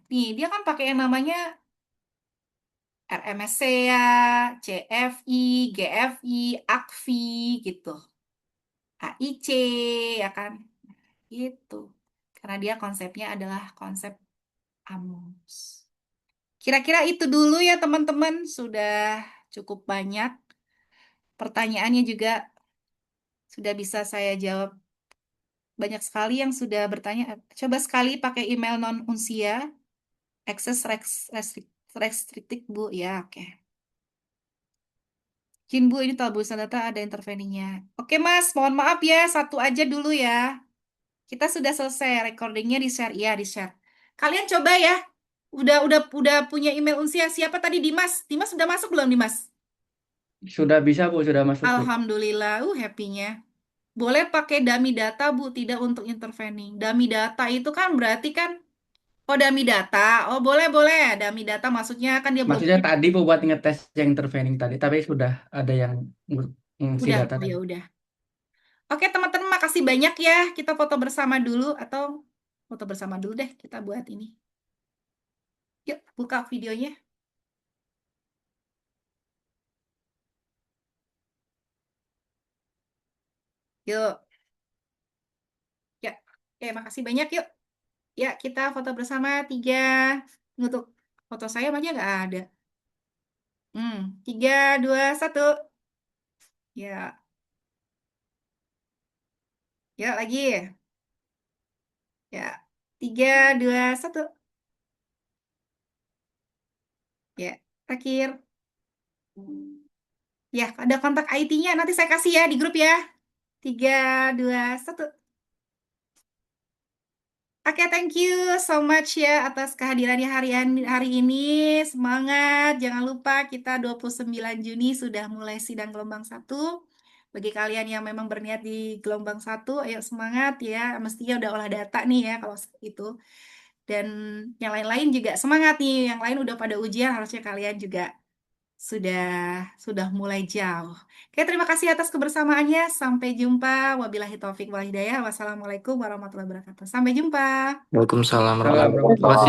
Nih, dia kan pakai yang namanya RMSEA, CFI, GFI, ACFI gitu. AIC ya kan. Gitu. Karena dia konsepnya adalah konsep AMOS. Kira-kira itu dulu ya teman-teman. Sudah cukup banyak. Pertanyaannya juga sudah bisa saya jawab. Banyak sekali yang sudah bertanya. Coba sekali pakai email non-unsia. Access restricted, Bu. Ya, oke. Jin, Bu, ini terobosan data ada interveningnya. Oke, Mas. Mohon maaf ya. Satu aja dulu ya. Kita sudah selesai. Recordingnya di-share. Iya, di-share. Kalian coba ya. Udah punya email unsia. Siapa tadi? Dimas. Dimas sudah masuk belum, Dimas? Sudah bisa, Bu, sudah masuk, Bu. Alhamdulillah. Happy-nya. Boleh pakai dummy data, Bu, tidak untuk intervening. Dummy data itu kan berarti kan, oh dummy data, oh boleh, dummy data maksudnya kan dia belum Maksudnya punya. tadi, Bu, buat ngetes yang intervening tadi, tapi sudah ada yang ngisi Udah, data oh ya tadi. udah. Oke teman-teman, makasih banyak ya. Kita foto bersama dulu atau foto bersama dulu deh, kita buat ini. Yuk, buka videonya. Yuk. Ya, oke, makasih banyak yuk. Ya, kita foto bersama 3. Untuk foto saya aja nggak ada. 3, 2, 1. Ya, ya lagi. Ya, 3, 2, 1. Ya, terakhir. Ya, ada kontak IT-nya. Nanti saya kasih ya di grup ya. 3, 2, 1. Oke, thank you so much ya atas kehadirannya hari ini. Semangat. Jangan lupa kita 29 Juni sudah mulai sidang gelombang 1. Bagi kalian yang memang berniat di gelombang 1, ayo semangat ya. Mestinya udah olah data nih ya kalau itu. Dan yang lain-lain juga semangat nih. Yang lain udah pada ujian, harusnya kalian juga sudah mulai jauh. Oke, terima kasih atas kebersamaannya. Sampai jumpa. Wabillahi taufik wal hidayah. Wassalamualaikum warahmatullahi wabarakatuh. Sampai jumpa. Waalaikumsalam Salam, warahmatullahi wabarakatuh.